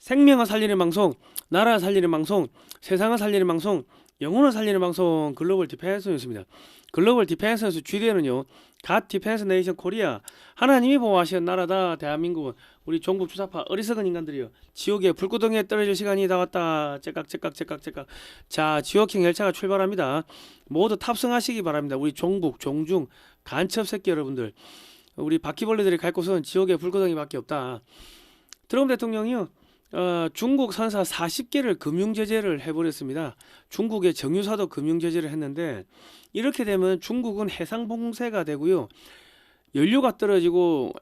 생명을 살리는 방송, 나라 살리는 방송, 세상을 살리는 방송, 영혼을 살리는 방송 글로벌 디펜스 뉴스입니다. 글로벌 디펜스 뉴스 GDN은요. 갓 디펜스 네이션 코리아 하나님이 보호하시는 나라다. 대한민국은 우리 종북 주사파 어리석은 인간들이요. 지옥의 불구덩이에 떨어질 시간이 다 왔다. 째깍째깍째깍째깍. 자, 지옥행 열차가 출발합니다. 모두 탑승하시기 바랍니다. 우리 종북, 종중, 간첩 새끼 여러분들. 우리 바퀴벌레들이 갈 곳은 지옥의 불구덩이밖에 없다. 트럼프 대통령이요. 중국 선사 40개를 금융 제재를 해버렸습니다. 중국의 정유사도 금융 제재를 했는데 이렇게 되면 중국은 해상 봉쇄가 되고요. 연료가 떨어지고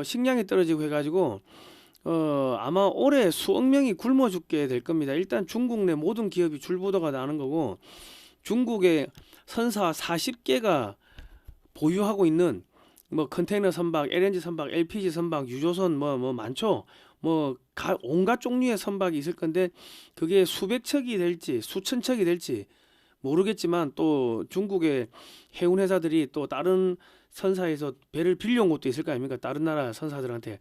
식량이 떨어지고 해가지고 아마 올해 수억 명이 굶어 죽게 될 겁니다. 일단 중국 내 모든 기업이 줄부도가 나는 거고 중국의 선사 40개가 보유하고 있는 뭐 컨테이너 선박, LNG 선박, LPG 선박, 유조선 뭐 많죠. 온갖 종류의 선박이 있을 건데 그게 수백 척이 될지 수천 척이 될지 모르겠지만 또 중국의 해운 회사들이 또 다른 선사에서 배를 빌려온 것도 있을 거 아닙니까? 다른 나라 선사들한테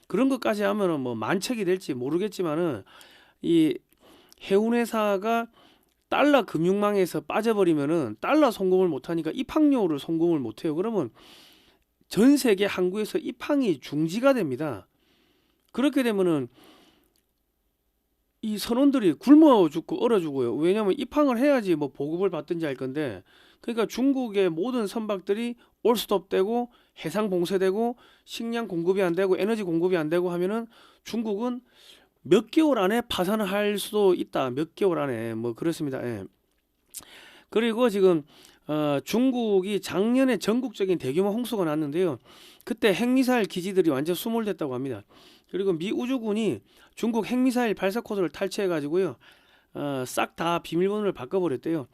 그런 것까지 하면은 뭐 만 척이 될지 모르겠지만은 이 해운 회사가 달러 금융망에서 빠져버리면은 달러 송금을 못하니까 입항료를 송금을 못해요. 그러면 전 세계 항구에서 입항이 중지가 됩니다. 그렇게 되면은 이 선원들이 굶어 죽고 얼어 죽어요. 왜냐하면 입항을 해야지 뭐 보급을 받든지 할 건데 그러니까 중국의 모든 선박들이 올스톱되고 해상 봉쇄되고 식량 공급이 안 되고 에너지 공급이 안 되고 하면은 중국은 몇 개월 안에 파산을 할 수도 있다. 몇 개월 안에 뭐 그렇습니다. 예. 그리고 지금 중국이 작년에 전국적인 대규모 홍수가 났는데요. 그때 핵미사일 기지들이 완전 수몰됐다고 합니다. 그리고 미 우주군이 중국 핵미사일 발사 코드를 탈취해 가지고요. 싹 다 비밀번호를 바꿔버렸대요.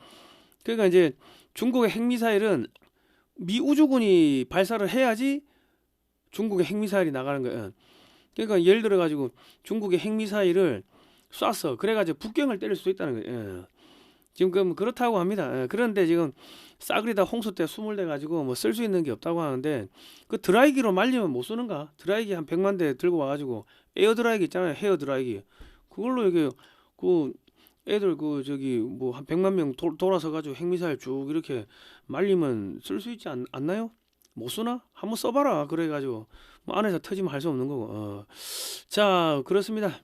그러니까 이제 중국의 핵미사일은 미 우주군이 발사를 해야지 중국의 핵미사일이 나가는 거예요. 그러니까 예를 들어 가지고 중국의 핵미사일을 쐈어. 그래가지고 북경을 때릴 수도 있다는 거예요. 지금 그렇다고 합니다. 그런데 지금 싸그리 다 홍수 때 수몰돼 가지고 뭐 쓸 수 있는 게 없다고 하는데 그 드라이기로 말리면 못 쓰는가? 드라이기 한 100만 대 들고 와가지고 에어 드라이기 있잖아요. 헤어 드라이기 그걸로 이게 그 애들 그 저기 뭐 한 100만 명 돌아서 가지고 핵미사일 쭉 이렇게 말리면 쓸 수 있지 않나요? 못 쓰나? 한번 써봐라. 그래가지고 뭐 안에서 터지면 할 수 없는 거고. 자, 그렇습니다.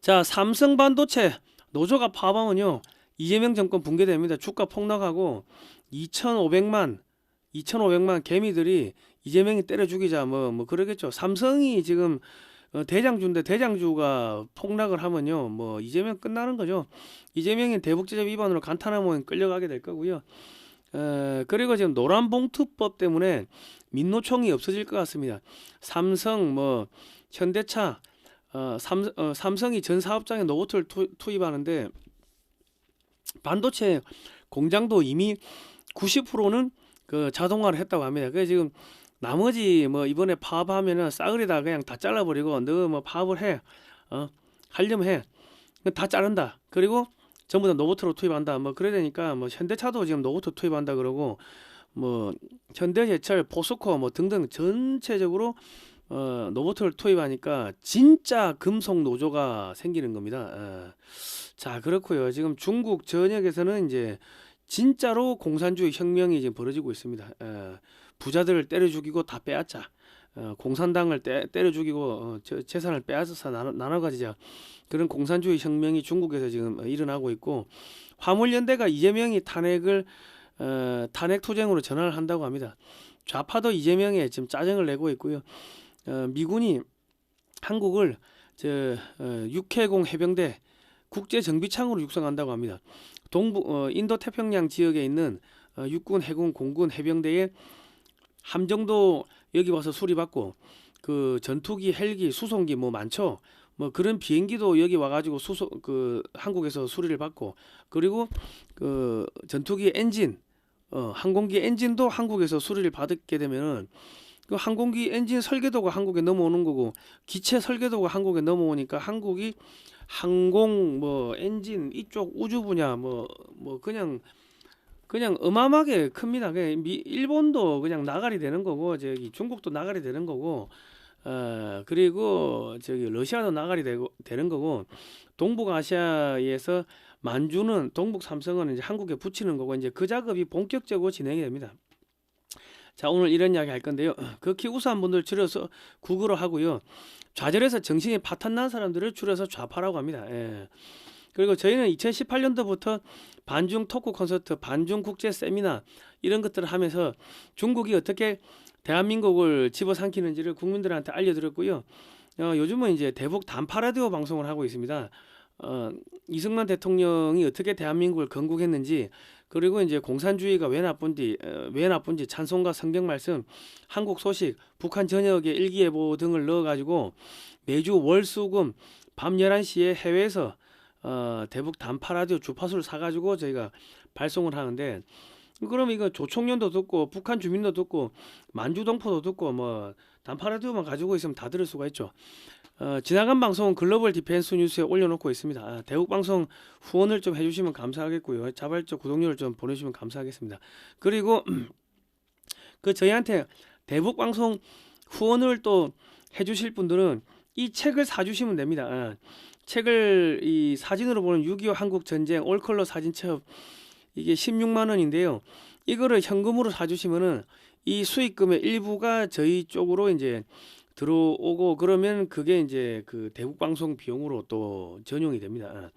자, 삼성 반도체 노조가 파업하면요 이재명 정권 붕괴됩니다. 주가 폭락하고 2,500만 개미들이 이재명이 때려 죽이자 뭐 그러겠죠. 삼성이 지금 대장주인데 대장주가 폭락을 하면요 뭐 이재명 끝나는 거죠. 이재명이 대북제재 위반으로 간탄하면 끌려가게 될 거고요. 그리고 지금 노란봉투법 때문에 민노총이 없어질 것 같습니다. 삼성 뭐 현대차 삼성이 전 사업장에 로봇을 투입하는데 반도체 공장도 이미 90%는 그 자동화를 했다고 합니다. 그래서 지금 나머지 뭐 이번에 파업하면은 싸그리다 그냥 다 잘라버리고 너 뭐 파업을 해 하려면 해 다 자른다. 그리고 전부 다 로봇으로 투입한다. 뭐 그래야 되니까 뭐 현대차도 지금 로봇 투입한다 그러고 뭐 현대제철, 포스코 뭐 등등 전체적으로 로봇을 투입하니까 진짜 금속 노조가 생기는 겁니다. 자, 그렇고요. 지금 중국 전역에서는 이제 진짜로 공산주의 혁명이 지금 벌어지고 있습니다. 부자들을 때려 죽이고 다 빼앗자. 공산당을 때려 죽이고 재산을 빼앗아서 나눠 가지자. 그런 공산주의 혁명이 중국에서 지금 일어나고 있고 화물연대가 이재명이 탄핵 투쟁으로 전환을 한다고 합니다. 좌파도 이재명에 지금 짜증을 내고 있고요. 미군이 한국을 육해공 해병대 국제 정비창으로 육성한다고 합니다. 인도 태평양 지역에 있는 육군, 해군, 공군, 해병대의 함정도 여기 와서 수리받고 그 전투기, 헬기, 수송기 뭐 많죠. 뭐 그런 비행기도 여기 와가지고 한국에서 수리를 받고 그리고 그 전투기 엔진, 항공기 엔진도 한국에서 수리를 받게 되면은 그 항공기 엔진 설계도가 한국에 넘어오는 거고 기체 설계도가 한국에 넘어오니까 한국이 항공 뭐 엔진 이쪽 우주 분야 뭐 그냥 어마어마하게 큽니다. 일본도 그냥 나가리 되는 거고 저기 중국도 나가리 되는 거고 그리고 저기 러시아도 나가리 되는 거고, 동북아시아에서 만주는 동북 삼성은 이제 한국에 붙이는 거고, 이제 그 작업이 본격적으로 진행이 됩니다. 자, 오늘 이런 이야기 할 건데요. 극히 우수한 분들 줄여서 국어로 하고요. 좌절해서 정신이 파탄난 사람들을 줄여서 좌파라고 합니다. 예. 그리고 저희는 2018년도부터 반중 토크 콘서트, 반중 국제 세미나 이런 것들을 하면서 중국이 어떻게 대한민국을 집어삼키는지를 국민들한테 알려드렸고요. 요즘은 이제 대북 단파 라디오 방송을 하고 있습니다. 이승만 대통령이 어떻게 대한민국을 건국했는지, 그리고 이제 공산주의가 왜 나쁜지 찬송가, 성경 말씀, 한국 소식, 북한 전역의 일기예보 등을 넣어가지고 매주 월수금 밤 11시에 해외에서 대북 단파 라디오 주파수를 사가지고 저희가 발송을 하는데, 그럼 이거 조총련도 듣고 북한 주민도 듣고 만주동포도 듣고 뭐 단파 라디오만 가지고 있으면 다 들을 수가 있죠. 지나간 방송은 글로벌 디펜스 뉴스에 올려놓고 있습니다. 대북 방송 후원을 좀 해주시면 감사하겠고요. 자발적 구독료를 좀 보내주시면 감사하겠습니다. 그리고 그 저희한테 대북 방송 후원을 또 해주실 분들은 이 책을 사주시면 됩니다. 책을 이 사진으로 보는 6.25 한국 전쟁 올컬러 사진첩, 이게 16만 원인데요. 이거를 현금으로 사주시면은 이 수익금의 일부가 저희 쪽으로 이제 들어오고, 그러면 그게 이제 그 대북 방송 비용으로 또 전용이 됩니다.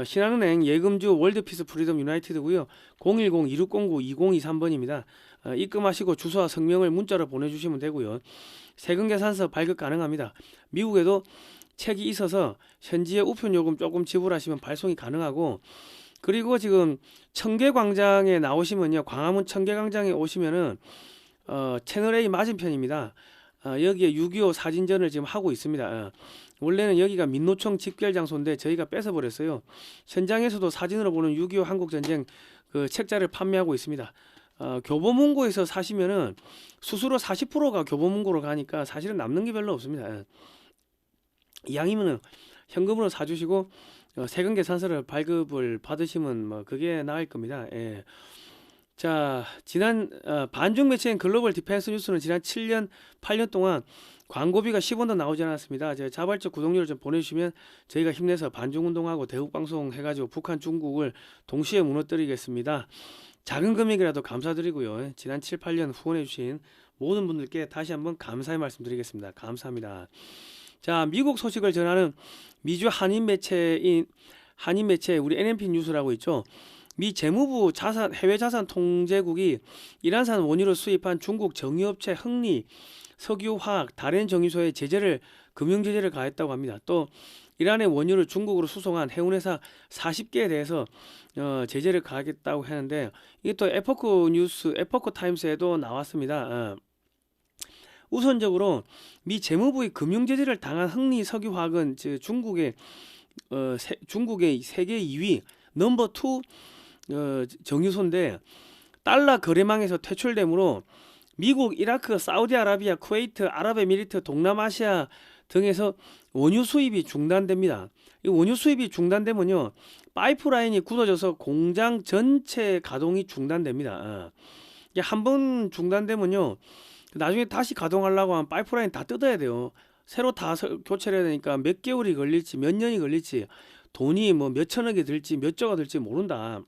신한은행 예금주 월드피스 프리덤 유나이티드고요. 010-2609-2023번입니다. 입금하시고 주소와 성명을 문자로 보내주시면 되고요. 세금계산서 발급 가능합니다. 미국에도 책이 있어서 현지에 우편 요금 조금 지불하시면 발송이 가능하고, 그리고 지금 청계광장에 나오시면요, 광화문 청계광장에 오시면은 채널 A 맞은편입니다. 여기에 6.25 사진전을 지금 하고 있습니다. 원래는 여기가 민노총 집결 장소인데 저희가 뺏어버렸어요. 현장에서도 사진으로 보는 6.25 한국전쟁 그 책자를 판매하고 있습니다. 교보문고에서 사시면은 수수료 40%가 교보문고로 가니까 사실은 남는 게 별로 없습니다. 이왕이면은 현금으로 사주시고 세금 계산서를 발급을 받으시면 뭐 그게 나을 겁니다. 예. 자, 지난 반중 매체인 글로벌 디펜스 뉴스는 지난 7년, 8년 동안 광고비가 10원도 나오지 않았습니다. 제가 자발적 구독료를 좀 보내주시면 저희가 힘내서 반중운동하고 대북방송 해가지고 북한, 중국을 동시에 무너뜨리겠습니다. 작은 금액이라도 감사드리고요. 지난 7, 8년 후원해주신 모든 분들께 다시 한번 감사의 말씀드리겠습니다. 감사합니다. 자, 미국 소식을 전하는 미주 한인 매체 우리 NMP 뉴스라고 있죠. 미 재무부 해외 자산 통제국이 이란산 원유를 수입한 중국 정유업체 흥리, 석유화학, 다롄 정유소에 금융 제재를 가했다고 합니다. 또 이란의 원유를 중국으로 수송한 해운회사 40개에 대해서 제재를 가하겠다고 하는데, 이게 또 에포크 타임스에도 나왔습니다. 우선적으로 미 재무부의 금융 제재를 당한 흥리 석유화학은 중국의 세계 2위 넘버 2 정유소인데, 달러 거래망에서 퇴출되므로 미국, 이라크, 사우디아라비아, 쿠웨이트, 아랍에미리트, 동남아시아 등에서 원유 수입이 중단됩니다. 이 원유 수입이 중단되면요, 파이프라인이 굳어져서 공장 전체 가동이 중단됩니다. 이게 한번 중단되면요, 나중에 다시 가동하려고 하면 파이프라인 다 뜯어야 돼요. 새로 다 교체를 해야 되니까 몇 개월이 걸릴지 몇 년이 걸릴지, 돈이 뭐 몇 천억이 들지 몇 조가 들지 모른다.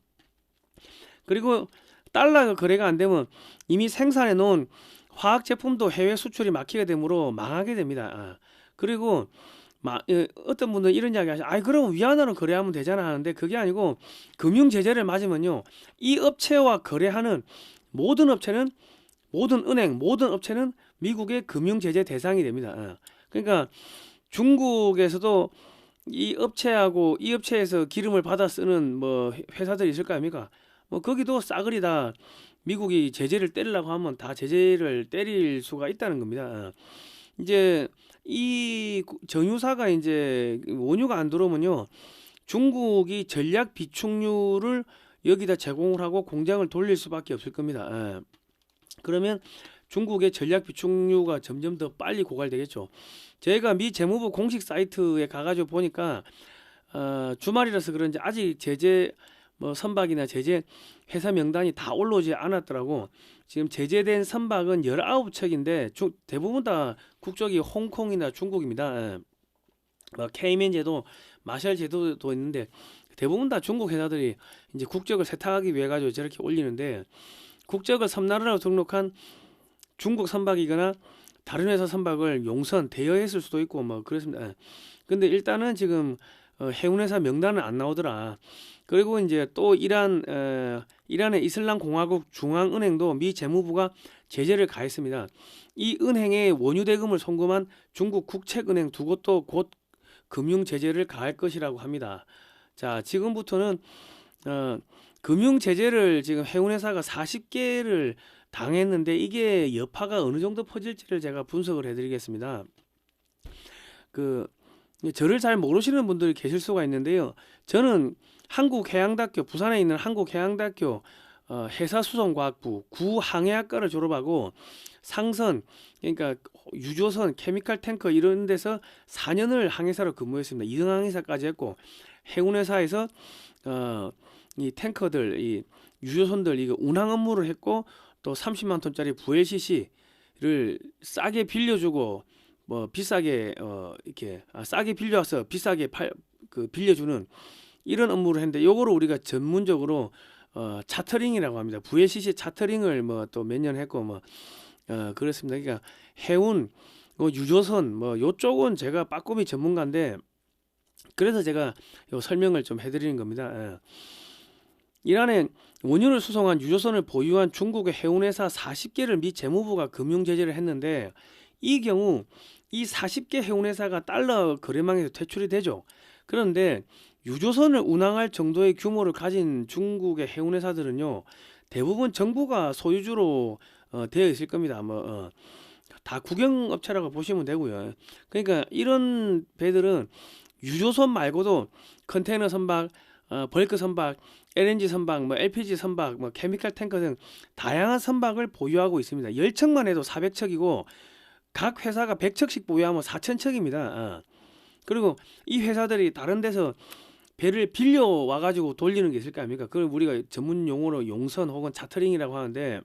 그리고 달러가 거래가 안 되면 이미 생산해 놓은 화학 제품도 해외 수출이 막히게 되므로 망하게 됩니다. 그리고 어떤 분들은 이런 이야기 하시죠. 그럼 위안화로 거래하면 되잖아 하는데, 그게 아니고 금융 제재를 맞으면요, 이 업체와 거래하는 모든 은행, 모든 업체는 미국의 금융 제재 대상이 됩니다. 그러니까 중국에서도 이 업체에서 기름을 받아 쓰는 뭐 회사들이 있을 거 아닙니까? 뭐 거기도 싸그리 다 미국이 제재를 때리려고 하면 다 제재를 때릴 수가 있다는 겁니다. 이제 이 정유사가 이제 원유가 안 들어오면요, 중국이 전략 비축유를 여기다 제공을 하고 공장을 돌릴 수밖에 없을 겁니다. 그러면 중국의 전략 비축유가 점점 더 빨리 고갈되겠죠. 저희가 미 재무부 공식 사이트에 가가지고 보니까 주말이라서 그런지 아직 제재 뭐 선박이나 제재 회사 명단이 다 올라오지 않았더라고. 지금 제재된 선박은 19척인데 대부분 다 국적이 홍콩이나 중국입니다. 예. 뭐 케이맨 제도, 마샬 제도도 있는데 대부분 다 중국 회사들이 이제 국적을 세탁하기 위해 가지고 저렇게 올리는데, 국적을 섬나라로 등록한 중국 선박이거나 다른 회사 선박을 용선 대여했을 수도 있고 뭐 그렇습니다. 예. 근데 일단은 지금 해운회사 명단은 안 나오더라. 그리고 이제 또 이란의 이슬람 공화국 중앙은행도 미 재무부가 제재를 가했습니다. 이 은행에 원유 대금을 송금한 중국 국책은행 두 곳도 곧 금융 제재를 가할 것이라고 합니다. 자, 지금부터는 금융 제재를 지금 해운회사가 40개를 당했는데 이게 여파가 어느 정도 퍼질지를 제가 분석을 해드리겠습니다. 저를 잘 모르시는 분들이 계실 수가 있는데요. 저는 한국해양대학교, 부산에 있는 한국해양대학교 해사수송과학부 구항해학과를 졸업하고 상선, 그러니까 유조선, 케미칼 탱커 이런 데서 4년을 항해사로 근무했습니다. 2등 항해사까지 했고, 해운회사에서 이 탱커들, 이 유조선들 이거 운항 업무를 했고, 또 30만 톤짜리 VLCC를 싸게 빌려주고 뭐 비싸게 이렇게 싸게 빌려와서 비싸게 빌려주는 이런 업무를 했는데, 요거를 우리가 전문적으로 차터링이라고 합니다. VLCC 차터링을 뭐 또 몇 년 했고 뭐 그렇습니다. 그러니까 해운, 유조선 뭐 요쪽은 제가 빠꼼히 전문가인데, 그래서 제가 요 설명을 좀 해드리는 겁니다. 예. 이란에 원유를 수송한 유조선을 보유한 중국의 해운회사 40개를 미 재무부가 금융 제재를 했는데, 이 경우 이 40개 해운회사가 달러 거래망에서 퇴출이 되죠. 그런데 유조선을 운항할 정도의 규모를 가진 중국의 해운회사들은요, 대부분 정부가 소유주로 되어 있을 겁니다. 다 국영업체라고 보시면 되고요. 그러니까 이런 배들은 유조선 말고도 컨테이너 선박, 벌크 선박, LNG 선박, 뭐 LPG 선박, 뭐 케미칼 탱커 등 다양한 선박을 보유하고 있습니다. 10척만 해도 400척이고 각 회사가 100척씩 보유하면 4,000척입니다. 그리고 이 회사들이 다른 데서 배를 빌려 와가지고 돌리는 게 있을 거 아닙니까? 그걸 우리가 전문 용어로 용선 혹은 차터링이라고 하는데,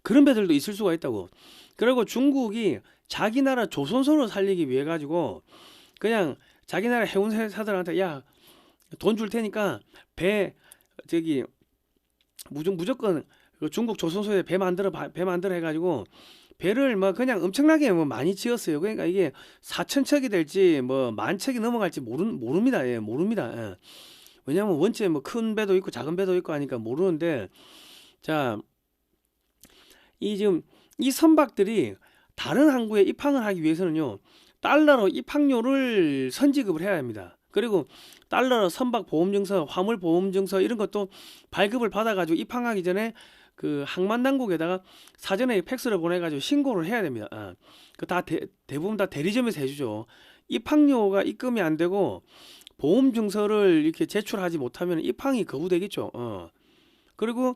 그런 배들도 있을 수가 있다고. 그리고 중국이 자기 나라 조선소를 살리기 위해 가지고 그냥 자기 나라 해운회사들한테 야, 돈 줄 테니까 배 무조건 중국 조선소에 배 만들어 해가지고 배를 뭐 그냥 엄청나게 뭐 많이 지었어요. 그러니까 이게 4,000척이 될지 뭐 10,000척이 넘어갈지 모릅니다. 예, 모릅니다. 예. 왜냐하면 원체 뭐 큰 배도 있고 작은 배도 있고 하니까 모르는데, 자, 지금 이 선박들이 다른 항구에 입항을 하기 위해서는요, 달러로 입항료를 선지급을 해야 합니다. 그리고 달러로 선박 보험증서, 화물 보험증서 이런 것도 발급을 받아가지고 입항하기 전에 그 항만 당국에다가 사전에 팩스를 보내가지고 신고를 해야 됩니다. 대부분 다 대리점에서 해주죠. 입항료가 입금이 안 되고 보험증서를 이렇게 제출하지 못하면 입항이 거부되겠죠. 그리고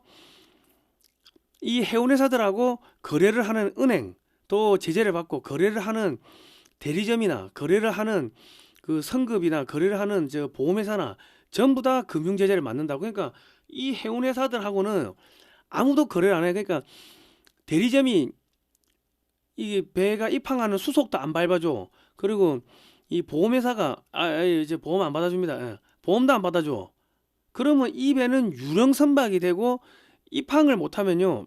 이 해운회사들하고 거래를 하는 은행, 또 제재를 받고 거래를 하는 대리점이나 거래를 하는 그 성급이나 거래를 하는 저 보험회사나 전부 다 금융 제재를 맞는다고. 그러니까 이 해운회사들하고는 아무도 거래를 안 해. 그러니까 대리점이 이 배가 입항하는 수속도 안 밟아줘. 그리고 이 보험회사가 이제 보험 안 받아줍니다. 예. 보험도 안 받아줘. 그러면 이 배는 유령 선박이 되고, 입항을 못하면요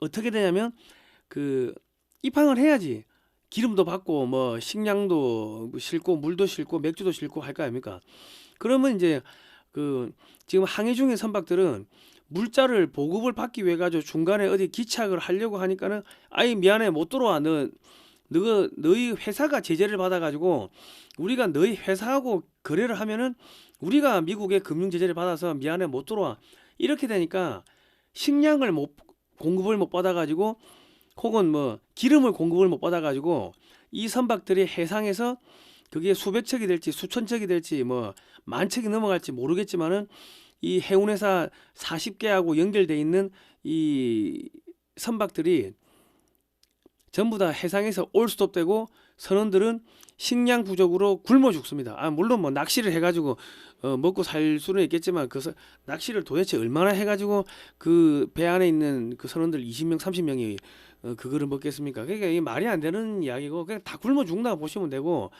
어떻게 되냐면 입항을 해야지 기름도 받고 뭐 식량도 싣고 물도 싣고 맥주도 싣고 할 거 아닙니까? 그러면 이제 지금 항해 중인 선박들은 물자를 보급을 받기 위해 가지고 중간에 어디 기착을 하려고 하니까는 미안해 못 들어와. 너희 회사가 제재를 받아 가지고 우리가 너희 회사하고 거래를 하면은 우리가 미국의 금융 제재를 받아서 미안해 못 들어와. 이렇게 되니까 식량을 공급을 못 받아 가지고, 혹은 뭐 기름을 공급을 못 받아 가지고 이 선박들이 해상에서 그게 수백 척이 될지 수천 척이 될지 뭐 만 척이 넘어갈지 모르겠지만은 이 해운회사 40개하고 연결돼 있는 이 선박들이 전부 다 해상에서 올스톱되고 선원들은 식량 부족으로 굶어 죽습니다. 물론 뭐 낚시를 해가지고 먹고 살 수는 있겠지만 낚시를 도대체 얼마나 해가지고 그 배 안에 있는 그 선원들 20명 30명이 그거를 먹겠습니까? 그러니까 이게 말이 안 되는 이야기고 그냥 다 굶어 죽는다고 보시면 되고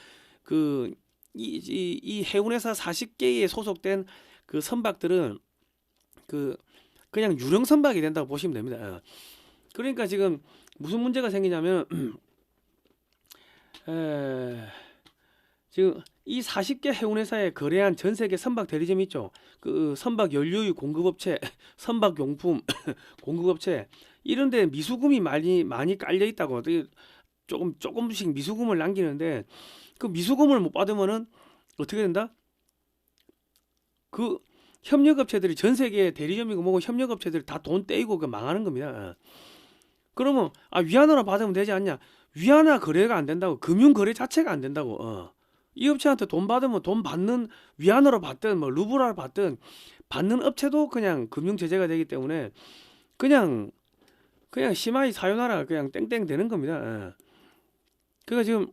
이 해운회사 40개에 소속된 그 선박들은 그냥 유령 선박이 된다고 보시면 됩니다. 그러니까 지금 무슨 문제가 생기냐면 지금 이 40개 해운회사에 거래한 전 세계 선박 대리점이 있죠. 그 선박 연료유 공급업체, 선박용품 공급업체 이런 데 미수금이 많이 깔려 있다고. 조금씩 미수금을 남기는데 그 미수금을 못 받으면은 어떻게 된다? 그 협력업체들이 전 세계 대리점이고 뭐고 협력업체들이 다 돈 떼이고 망하는 겁니다. 그러면 위안화로 받으면 되지 않냐? 위안화 거래가 안 된다고. 금융 거래 자체가 안 된다고. 이 업체한테 돈 받으면 돈 받는 위안화로 받든 뭐 루블화로 받든 받는 업체도 그냥 금융 제재가 되기 때문에 그냥 시마이 사요나라 그냥 땡땡 되는 겁니다. 그러니까 지금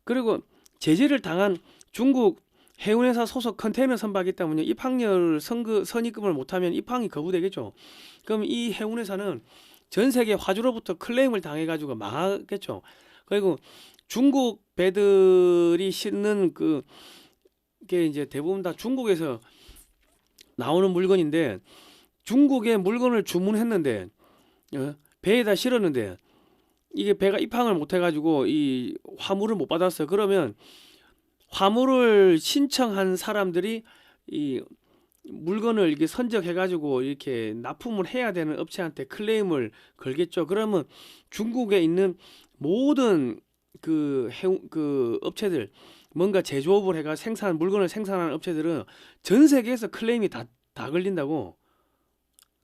그리고 제재를 당한 중국 해운회사 소속 컨테이너 선박이 있다면요, 입항료를 선입금을 못하면 입항이 거부되겠죠. 그럼 이 해운회사는 전 세계 화주로부터 클레임을 당해가지고 망하겠죠. 그리고 중국 배들이 싣는 그게 이제 대부분 다 중국에서 나오는 물건인데 중국에 물건을 주문했는데 배에다 실었는데 이게 배가 입항을 못해가지고 이 화물을 못 받았어. 그러면 화물을 신청한 사람들이 이 물건을 이렇게 선적해가지고 이렇게 납품을 해야 되는 업체한테 클레임을 걸겠죠. 그러면 중국에 있는 모든 그 업체들 뭔가 제조업을 해가 물건을 생산하는 업체들은 전 세계에서 클레임이 다 걸린다고.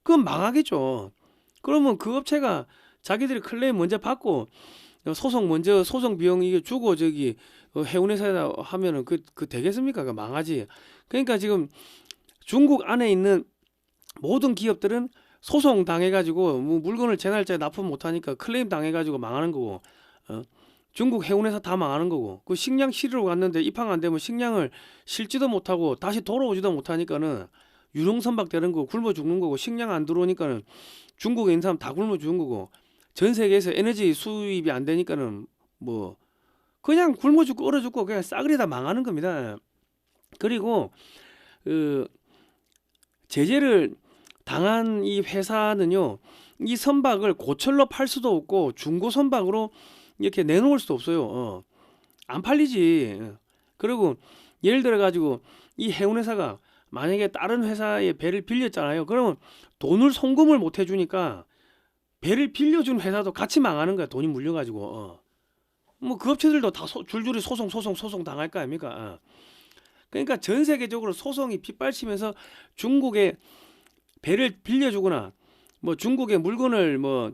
그건 망하겠죠. 그러면 그 업체가 자기들이 클레임 먼저 받고 소송 비용 이게 주고 해운회사에다 하면은 그 되겠습니까? 그 망하지. 그러니까 지금 중국 안에 있는 모든 기업들은 소송 당해가지고 뭐 물건을 제 날짜에 납품 못하니까 클레임 당해가지고 망하는 거고, 중국 해운회사 다 망하는 거고, 그 식량 실으러 갔는데 입항 안 되면 식량을 실지도 못하고 다시 돌아오지도 못하니까는 유령선박 되는 거고 굶어 죽는 거고, 식량 안 들어오니까는 중국에 있는 사람 다 굶어 죽는 거고, 전 세계에서 에너지 수입이 안 되니까는 뭐 그냥 굶어 죽고 얼어 죽고 그냥 싸그리 다 망하는 겁니다. 그리고 제재를 당한 이 회사는요, 이 선박을 고철로 팔 수도 없고 중고 선박으로 이렇게 내놓을 수도 없어요. 안 팔리지. 그리고 예를 들어 가지고 이 해운회사가 만약에 다른 회사의 배를 빌렸잖아요. 그러면 돈을 송금을 못 해주니까 배를 빌려준 회사도 같이 망하는 거야. 돈이 물려가지고. 뭐 그 업체들도 다 줄줄이 소송 당할 거 아닙니까? 그러니까 전 세계적으로 소송이 빗발치면서 중국에 배를 빌려주거나 뭐 중국에 물건을 뭐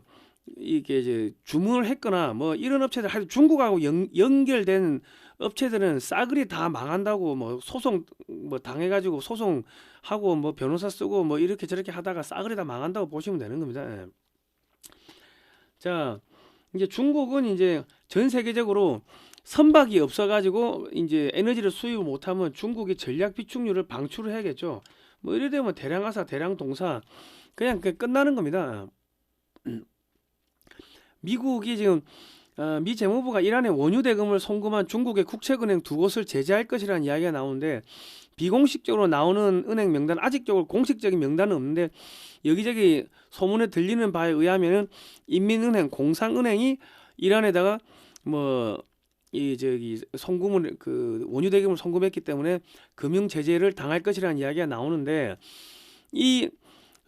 이게 이제 주문을 했거나 뭐 이런 업체들, 하여튼 중국하고 연결된 업체들은 싸그리 다 망한다고. 뭐 소송 뭐 당해가지고 소송하고 뭐 변호사 쓰고 뭐 이렇게 저렇게 하다가 싸그리 다 망한다고 보시면 되는 겁니다. 자, 이제 중국은 이제 전 세계적으로 선박이 없어가지고 이제 에너지를 수입을 못하면 중국이 전략 비축률을 방출을 해야겠죠. 뭐 이래 되면 대량하사, 대량동사 그냥 끝나는 겁니다. 미국이 지금 미 재무부가 이란에 원유 대금을 송금한 중국의 국책은행 2곳을 제재할 것이라는 이야기가 나오는데, 비공식적으로 나오는 은행 명단, 아직적으로 공식적인 명단은 없는데 여기저기 소문에 들리는 바에 의하면은 인민은행, 공상은행이 이란에다가 뭐 송금을 원유 대금을 송금했기 때문에 금융 제재를 당할 것이라는 이야기가 나오는데, 이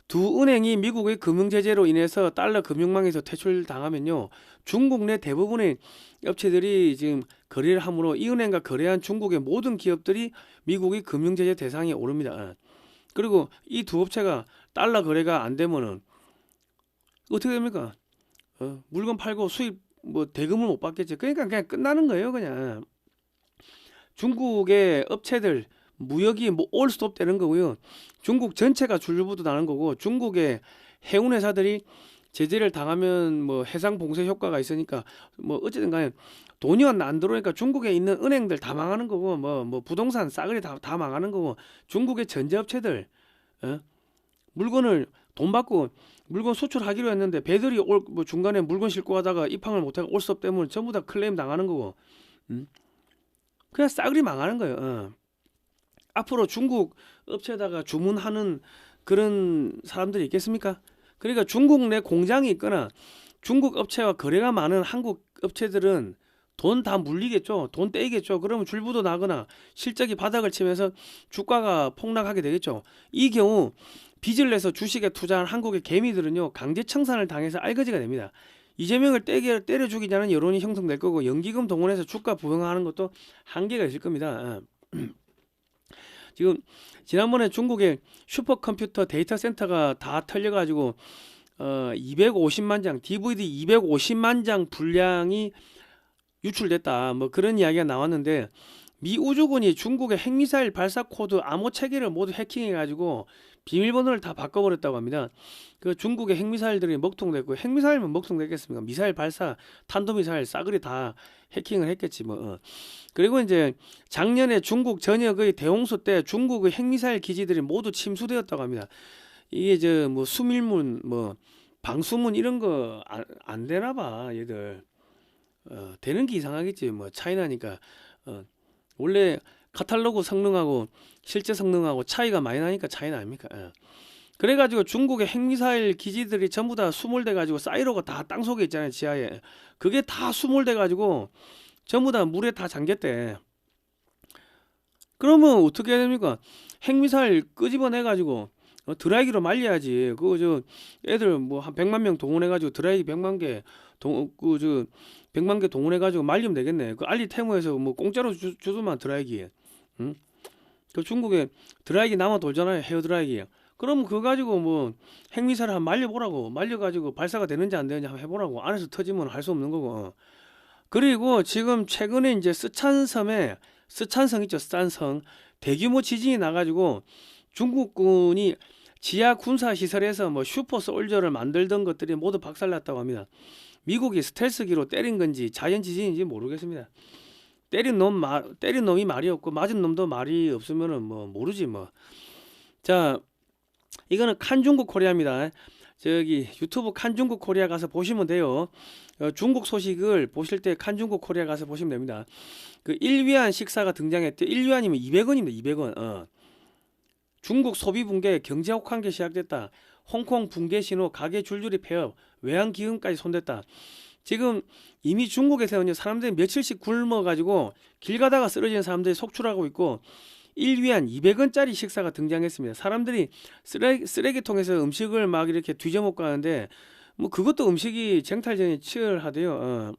두 은행이 미국의 금융 제재로 인해서 달러 금융망에서 퇴출당하면요, 중국 내 대부분의 업체들이 지금 거래를 하므로 이 은행과 거래한 중국의 모든 기업들이 미국의 금융 제재 대상에 오릅니다. 그리고 이 두 업체가 달러 거래가 안 되면은 어떻게 됩니까? 물건 팔고 수입 뭐 대금을 못 받겠지. 그러니까 그냥 끝나는 거예요. 그냥 중국의 업체들 무역이 뭐 올스톱 되는 거고요. 중국 전체가 줄부도 나는 거고, 중국의 해운회사들이 제재를 당하면 뭐 해상 봉쇄 효과가 있으니까 뭐 어쨌든 간에 돈이 안 들어오니까 중국에 있는 은행들 다 망하는 거고 뭐 부동산 싸그리 다 망하는 거고 중국의 전자업체들 어? 물건을 돈 받고 물건 수출하기로 했는데 배들이 뭐 중간에 물건 싣고 가다가 입항을 못하고 올스톱 때문에 전부 다 클레임 당하는 거고 그냥 싸그리 망하는 거예요. 앞으로 중국 업체에다가 주문하는 그런 사람들이 있겠습니까? 그러니까 중국 내 공장이 있거나 중국 업체와 거래가 많은 한국 업체들은 돈 다 물리겠죠. 돈 떼이겠죠. 그러면 줄부도 나거나 실적이 바닥을 치면서 주가가 폭락하게 되겠죠. 이 경우 빚을 내서 주식에 투자한 한국의 개미들은요, 강제 청산을 당해서 알거지가 됩니다. 이재명을 때려 죽이자는 여론이 형성될 거고, 연기금 동원해서 주가 부양하는 것도 한계가 있을 겁니다. 지금 지난번에 중국의 슈퍼컴퓨터 데이터 센터가 다 털려가지고 250만 장 DVD 250만 장 분량이 유출됐다, 뭐 그런 이야기가 나왔는데, 미 우주군이 중국의 핵미사일 발사 코드 암호 체계를 모두 해킹해가지고 비밀번호를 다 바꿔버렸다고 합니다. 그 중국의 핵미사일들이 먹통됐고, 핵미사일만 먹통됐겠습니까? 미사일 발사, 탄도미사일 싸그리 다 해킹을 했겠지 뭐. 그리고 이제 작년에 중국 전역의 대홍수 때 중국의 핵미사일 기지들이 모두 침수되었다고 합니다. 이게 저 뭐 수밀문, 뭐 방수문 이런 거 안 되나 봐 얘들. 되는 게 이상하겠지 뭐, 차이나니까. 원래 카탈로그 성능하고 실제 성능하고 차이가 많이 나니까 차이나 아닙니까? 그래가지고 중국의 핵미사일 기지들이 전부 다 수몰돼가지고 사이로가 다 땅속에 있잖아요, 지하에. 그게 다 수몰돼가지고 전부 다 물에 다 잠겼대. 그러면 어떻게 해야 됩니까? 핵미사일 끄집어내가지고 드라이기로 말려야지. 저 애들 뭐 한 100만 명 동원해가지고 드라이기 100만 개 100만 개 동원해가지고 말리면 되겠네. 그 알리테무에서 뭐 공짜로 주더만 드라이기. 응? 그 중국에 드라이기 남아 돌잖아요, 헤어 드라이기. 그럼 그거 가지고 뭐 핵미사일 한번 말려보라고. 말려가지고 발사가 되는지 안 되는지 한번 해보라고. 안에서 터지면 할 수 없는 거고. 그리고 지금 최근에 이제 스촨성 있죠, 스촨성. 대규모 지진이 나가지고 중국군이 지하 군사 시설에서 뭐 슈퍼 솔저를 만들던 것들이 모두 박살났다고 합니다. 미국이 스텔스기로 때린 건지 자연 지진인지 모르겠습니다. 때린 놈이 말이 없고 맞은 놈도 말이 없으면은 뭐 모르지 뭐. 자, 이거는 칸중국 코리아입니다. 저기 유튜브 칸중국 코리아 가서 보시면 돼요. 중국 소식을 보실 때 칸중국 코리아 가서 보시면 됩니다. 그 1위안 식사가 등장했대. 1위안이면 200원입니다. 200원. 중국 소비 붕괴, 경제 혹한기 시작됐다. 홍콩 붕괴 신호, 가게 줄줄이 폐업, 외환 기금까지 손댔다. 지금 이미 중국에서는 사람들이 며칠씩 굶어가지고 길 가다가 쓰러지는 사람들이 속출하고 있고, 1위안 200원짜리 식사가 등장했습니다. 사람들이 쓰레기통에서 음식을 막 이렇게 뒤져먹고 하는데, 뭐 그것도 음식이 쟁탈전에 치열하대요.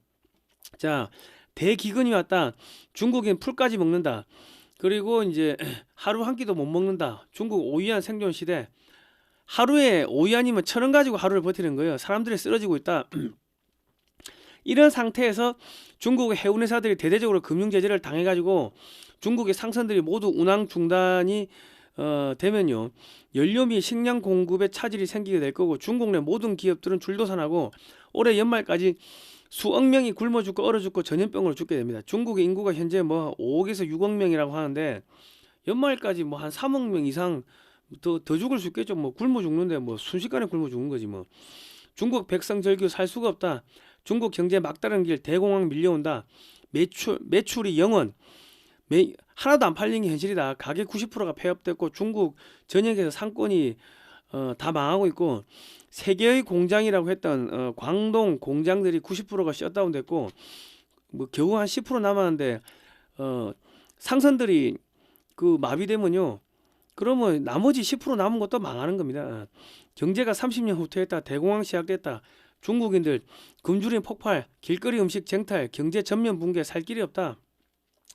자, 대기근이 왔다. 중국인 풀까지 먹는다. 그리고 이제 하루 한 끼도 못 먹는다. 중국 5위안 생존 시대. 하루에 5위안이면 1,000원 가지고 하루를 버티는 거예요. 사람들이 쓰러지고 있다. 이런 상태에서 중국의 해운회사들이 대대적으로 금융제재를 당해가지고 중국의 상선들이 모두 운항 중단이 되면요, 연료 및 식량 공급에 차질이 생기게 될 거고, 중국 내 모든 기업들은 줄도산하고 올해 연말까지 수억 명이 굶어 죽고 얼어 죽고 전염병으로 죽게 됩니다. 중국의 인구가 현재 뭐 5억에서 6억 명이라고 하는데, 연말까지 뭐 한 3억 명 이상 더 죽을 수 있겠죠. 뭐 굶어 죽는데 뭐 순식간에 굶어 죽는 거지 뭐. 중국 백성 절규 살 수가 없다. 중국 경제 막다른 길, 대공황 밀려온다. 매출이 0원. 하나도 안 팔린 게 현실이다. 가게 90%가 폐업됐고 중국 전역에서 상권이 다 망하고 있고, 세계의 공장이라고 했던 광동 공장들이 90%가 셧다운됐고, 뭐 겨우 한 10% 남았는데 상선들이 그 마비되면요, 그러면 나머지 10% 남은 것도 망하는 겁니다. 경제가 30년 후퇴했다. 대공황 시작됐다. 중국인들 굶주림 폭발, 길거리 음식 쟁탈, 경제 전면 붕괴, 살 길이 없다.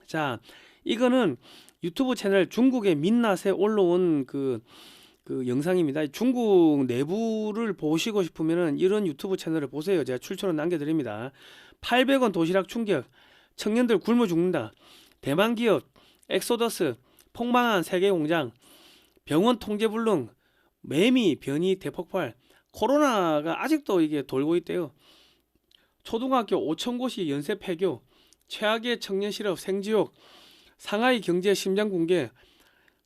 자, 이거는 유튜브 채널 중국의 민낯에 올라온 그 영상입니다. 중국 내부를 보시고 싶으면 이런 유튜브 채널을 보세요. 제가 출처는 남겨드립니다. 800원 도시락 충격, 청년들 굶어 죽는다. 대만 기업 엑소더스, 폭망한 세계 공장, 병원 통제 불능, 매미 변이 대폭발, 코로나가 아직도 이게 돌고 있대요. 초등학교 5천 곳이 연쇄 폐교, 최악의 청년 실업 생지옥, 상하이 경제 심장 붕괴.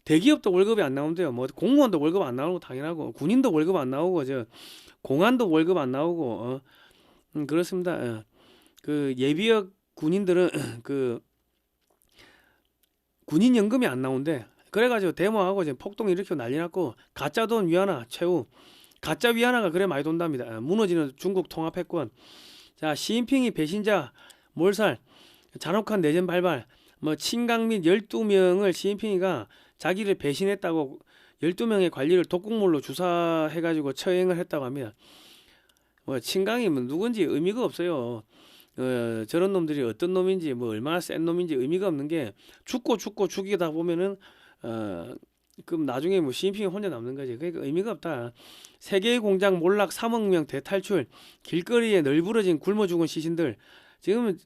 대기업도 월급이 안 나온대요. 뭐 공무원도 월급 안 나오고 당연하고, 군인도 월급 안 나오고, 저 공안도 월급 안 나오고, 그렇습니다. 그 예비역 군인들은 그 군인 연금이 안 나온대. 그래가지고 데모하고 지금 폭동 일으키고 난리 났고, 가짜 돈 위안화 최후. 가짜 위안화가 그래 많이 돈답니다. 무너지는 중국 통합해권. 자, 시진핑이 배신자 몰살, 잔혹한 내전 발발, 뭐 친강 및 12명을 시진핑이가 자기를 배신했다고 12명의 관리를 독극물로 주사해가지고 처형을 했다고 합니다. 뭐 친강이 뭐 누군지 의미가 없어요. 저런 놈들이 어떤 놈인지, 뭐 얼마나 센 놈인지 의미가 없는 게, 죽고 죽이다 보면은 그럼 나중에 뭐 시진핑이 혼자 남는 거지. 그러니까 의미가 없다. 세계의 공장 몰락 3억 명 대탈출, 길거리에 널브러진 굶어 죽은 시신들. 지금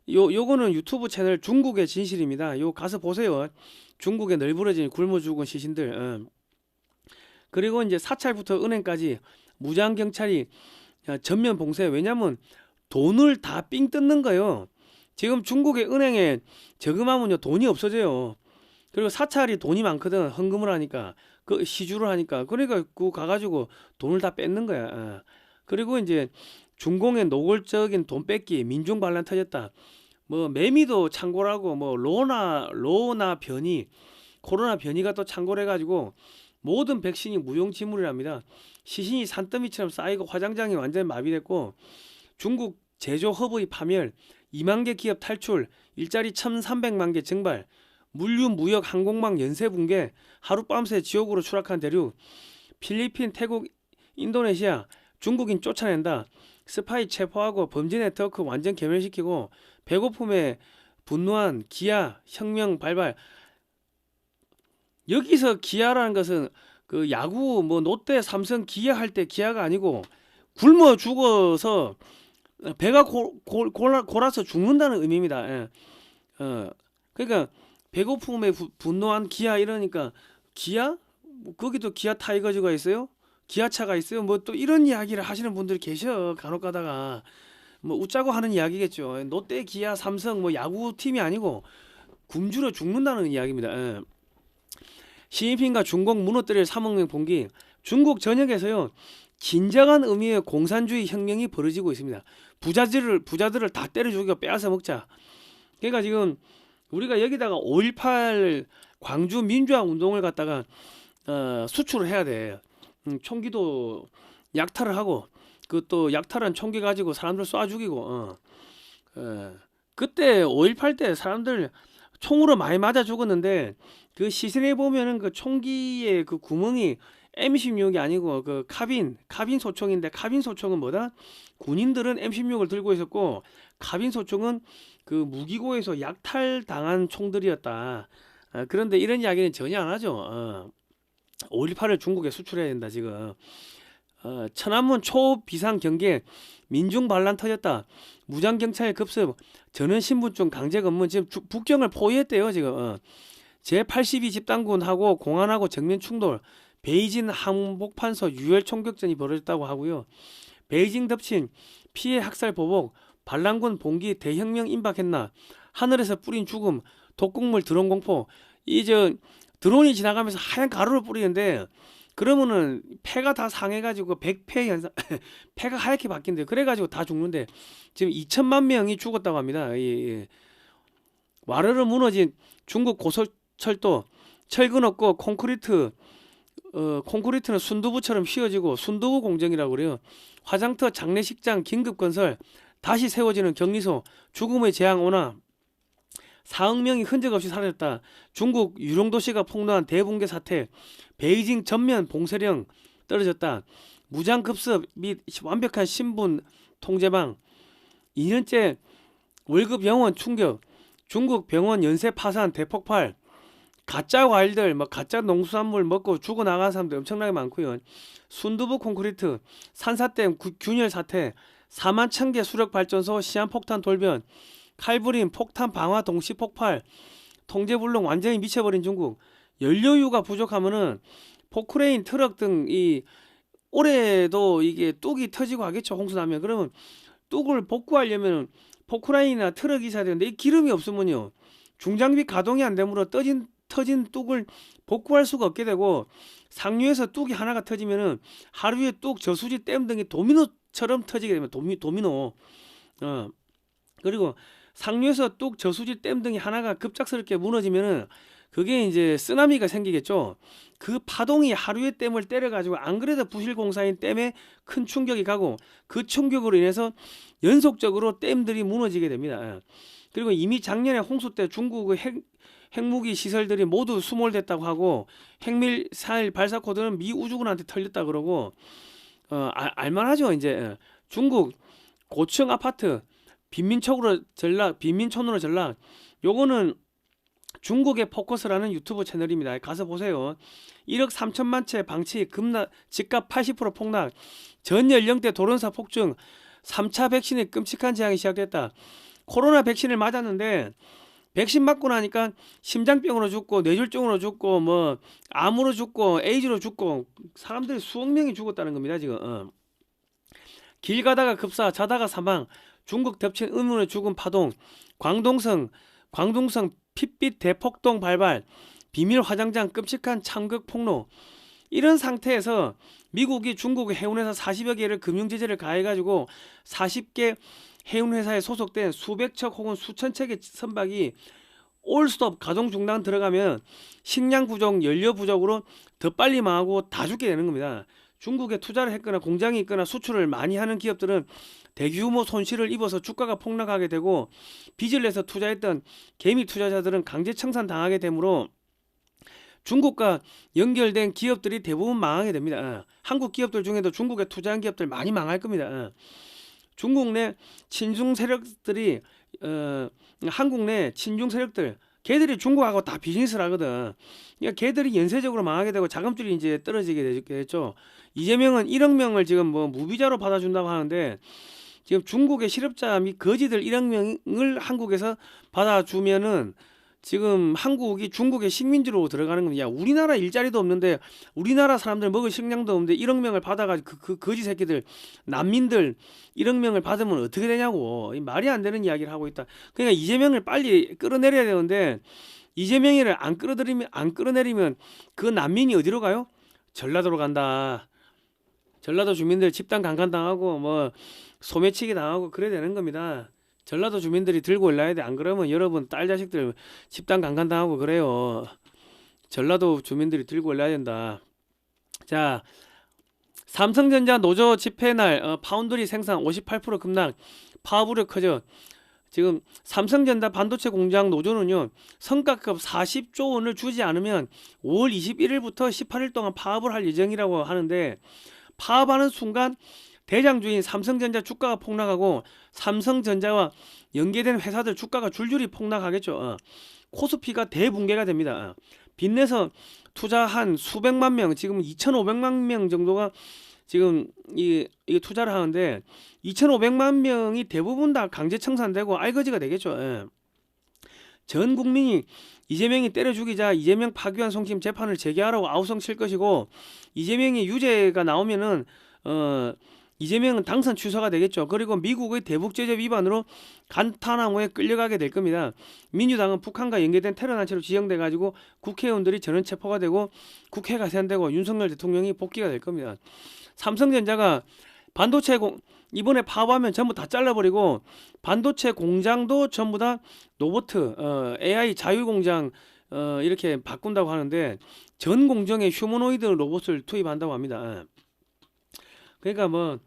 요거는 유튜브 채널 중국의 진실입니다. 요 가서 보세요. 중국에 널브러진 굶어 죽은 시신들. 그리고 이제 사찰부터 은행까지 무장 경찰이 전면 봉쇄. 왜냐면 돈을 다 삥 뜯는 거예요. 지금 중국의 은행에 저금하면요 돈이 없어져요. 그리고 사찰이 돈이 많거든. 헌금을 하니까, 그 시주를 하니까, 그러니까 그 가가지고 돈을 다 뺏는 거야. 그리고 이제 중공의 노골적인 돈 뺏기, 민중 반란 터졌다. 뭐 매미도 창궐하고, 뭐 로나 변이, 코로나 변이가 또 창궐해가지고 모든 백신이 무용지물이랍니다. 시신이 산더미처럼 쌓이고 화장장이 완전히 마비됐고, 중국 제조 허브의 파멸, 2만 개 기업 탈출, 일자리 1,300만 개 증발, 물류 무역 항공망 연쇄 붕괴, 하룻밤새 지옥으로 추락한 대륙, 필리핀, 태국, 인도네시아, 중국인 쫓아낸다. 스파이 체포하고 범죄 네트워크 완전 괴멸시키고, 배고픔에 분노한 기아 혁명 발발. 여기서 기아라는 것은 그 야구 뭐 롯데 삼성 기아 할 때 기아가 아니고, 굶어 죽어서 배가 골아서 죽는다는 의미입니다. 예. 그러니까 배고픔에 분노한 기아 이러니까, 기아? 뭐 거기도 기아 타이거즈가 있어요? 기아차가 있어요? 뭐 또 이런 이야기를 하시는 분들이 계셔. 간혹 가다가 뭐 웃자고 하는 이야기겠죠. 롯데, 기아, 삼성 뭐 야구팀이 아니고 굶주려 죽는다는 이야기입니다. 예. 시진핑과 중국 무너뜨릴 3억 명 봉기. 중국 전역에서요 진정한 의미의 공산주의 혁명이 벌어지고 있습니다. 부자들을 다 때려 죽여 빼앗아 먹자. 그러니까 지금 우리가 여기다가 5.18 광주 민주화 운동을 갖다가 수출을 해야 돼. 총기도 약탈을 하고, 그 또 약탈한 총기 가지고 사람들 쏴 죽이고. 그때 5.18 때 사람들 총으로 많이 맞아 죽었는데, 그 시신에 보면은 그 총기의 그 구멍이 M16이 아니고 그 카빈 소총인데, 카빈 소총은 뭐다? 군인들은 M16을 들고 있었고, 카빈 소총은 그 무기고에서 약탈당한 총들이었다. 그런데 이런 이야기는 전혀 안 하죠. 5.18을 중국에 수출해야 된다 지금. 천안문 초비상 경계, 민중 반란 터졌다. 무장경찰 급습, 전원신분증 강제 검문. 지금 북경을 포위했대요 지금. 제82 집단군하고 공안하고 정면 충돌, 베이징 항복판서 유혈 총격전이 벌어졌다고 하고요. 베이징 덮친, 피해 학살 보복, 반란군 봉기, 대혁명 임박했나, 하늘에서 뿌린 죽음, 독극물 드론 공포. 드론이 지나가면서 하얀 가루를 뿌리는데, 그러면은 폐가 다 상해가지고 백폐 현상, 폐가 하얗게 바뀐대요. 그래가지고 다 죽는데, 지금 2천만 명이 죽었다고 합니다. 와르르 무너진 중국 고속철도, 철근 없고 콘크리트는 순두부처럼 휘어지고, 순두부 공정이라고 그래요. 화장터, 장례식장 긴급건설, 다시 세워지는 격리소, 죽음의 재앙 오나. 4억 명이 흔적 없이 사라졌다. 중국 유령도시가 폭로한 대붕괴 사태, 베이징 전면 봉쇄령 떨어졌다. 무장급습 및 완벽한 신분 통제방, 2년째 월급 영원 충격, 중국 병원 연쇄 파산 대폭발, 가짜 과일들, 뭐 가짜 농수산물 먹고 죽어나간 사람들 엄청나게 많고요. 순두부 콘크리트, 산사댐 균열 사태, 4만 1,000개 수력발전소 시한폭탄 돌변, 칼부림 폭탄 방화 동시 폭발, 통제불능 완전히 미쳐버린 중국. 연료유가 부족하면은 포크레인 트럭 등 이 올해도 이게 뚝이 터지고 하겠죠. 홍수 나면. 그러면 뚝을 복구하려면 포크라인이나 트럭이 있어야 되는데 이 기름이 없으면요. 중장비 가동이 안 되므로 터진 뚝을 복구할 수가 없게 되고, 상류에서 뚝이 하나가 터지면은 하루에 뚝, 저수지, 댐 등이 도미노처럼 터지게 되면 도미노. 그리고 상류에서 뚝, 저수지, 댐 등이 하나가 급작스럽게 무너지면은 그게 이제 쓰나미가 생기겠죠. 그 파동이 하류의 댐을 때려가지고 안 그래도 부실공사인 댐에 큰 충격이 가고, 그 충격으로 인해서 연속적으로 댐들이 무너지게 됩니다. 그리고 이미 작년에 홍수 때 중국의 핵무기 시설들이 모두 수몰됐다고 하고, 핵미사일 발사 코드는 미 우주군한테 털렸다 그러고, 알만하죠. 이제 중국 고층 아파트 빈민촌으로 전락. 요거는 중국의 포커스라는 유튜브 채널입니다. 가서 보세요. 1억 3천만 채 방치, 집값 80% 폭락, 전 연령대 도론사 폭증, 3차 백신의 끔찍한 재앙이 시작됐다. 코로나 백신을 맞았는데 백신 맞고 나니까 심장병으로 죽고, 뇌졸중으로 죽고, 뭐 암으로 죽고, 에이즈로 죽고, 사람들이 수억 명이 죽었다는 겁니다. 지금 길 가다가 급사, 자다가 사망, 중국 덮친 의문의 죽음 파동, 광둥성 핏빛 대폭동 발발, 비밀 화장장 끔찍한 참극 폭로. 이런 상태에서 미국이 중국의 해운회사 40여 개를 금융제재를 가해가지고 40개 해운회사에 소속된 수백 척 혹은 수천 척의 선박이 올스톱 가동 중단 들어가면 식량 부족, 연료 부족으로 더 빨리 망하고 다 죽게 되는 겁니다. 중국에 투자를 했거나 공장이 있거나 수출을 많이 하는 기업들은 대규모 손실을 입어서 주가가 폭락하게 되고, 빚을 내서 투자했던 개미 투자자들은 강제 청산 당하게 되므로 중국과 연결된 기업들이 대부분 망하게 됩니다. 한국 기업들 중에도 중국에 투자한 기업들 많이 망할 겁니다. 중국 내 친중 세력들이 한국 내 친중 세력들, 걔들이 중국하고 다 비즈니스를 하거든. 그러니까 걔들이 연쇄적으로 망하게 되고 자금줄이 이제 떨어지게 되겠죠. 이재명은 1억 명을 지금 뭐 무비자로 받아준다고 하는데, 지금 중국의 실업자 및 거지들 1억 명을 한국에서 받아주면은 지금 한국이 중국의 식민지로 들어가는 겁니다. 야, 우리나라 일자리도 없는데, 우리나라 사람들 먹을 식량도 없는데 1억 명을 받아가지고 그 거지 새끼들, 난민들 1억 명을 받으면 어떻게 되냐고. 말이 안 되는 이야기를 하고 있다. 그러니까 이재명을 빨리 끌어내려야 되는데, 이재명이를 안 끌어내리면 그 난민이 어디로 가요? 전라도로 간다. 전라도 주민들 집단 강간당하고 뭐 소매치기 당하고 그래야 되는 겁니다. 전라도 주민들이 들고 올라야 돼. 안 그러면 여러분 딸 자식들 집단 강간당하고 그래요. 전라도 주민들이 들고 올라야 된다. 자, 삼성전자 노조 집회 날 파운드리 생산 58% 급락, 파업 우려 커져. 지금 삼성전자 반도체 공장 노조는요, 성과급 40조 원을 주지 않으면 5월 21일부터 18일 동안 파업을 할 예정이라고 하는데, 파업하는 순간 대장주인 삼성전자 주가가 폭락하고 삼성전자와 연계된 회사들 주가가 줄줄이 폭락하겠죠. 코스피가 대붕괴가 됩니다. 빚내서 투자한 수백만 명, 지금 2,500만 명 정도가 지금 이 투자를 하는데, 2,500만 명이 대부분 다 강제 청산되고 알거지가 되겠죠. 전 국민이 이재명이 때려 죽이자 이재명 파기환 송치심 재판을 재개하라고 아우성 칠 것이고, 이재명이 유죄가 나오면은 이재명은 당선 취소가 되겠죠. 그리고 미국의 대북 제재 위반으로 간타나무에 끌려가게 될 겁니다. 민주당은 북한과 연계된 테러 단체로 지정돼 가지고 국회의원들이 전원 체포가 되고 국회가 세안되고 윤석열 대통령이 복귀가 될 겁니다. 삼성전자가 이번에 파업하면 전부 다 잘라버리고, 반도체 공장도 전부 다 로봇, AI 자유공장 이렇게 바꾼다고 하는데, 전 공정에 휴머노이드 로봇을 투입한다고 합니다. 그러니까 뭐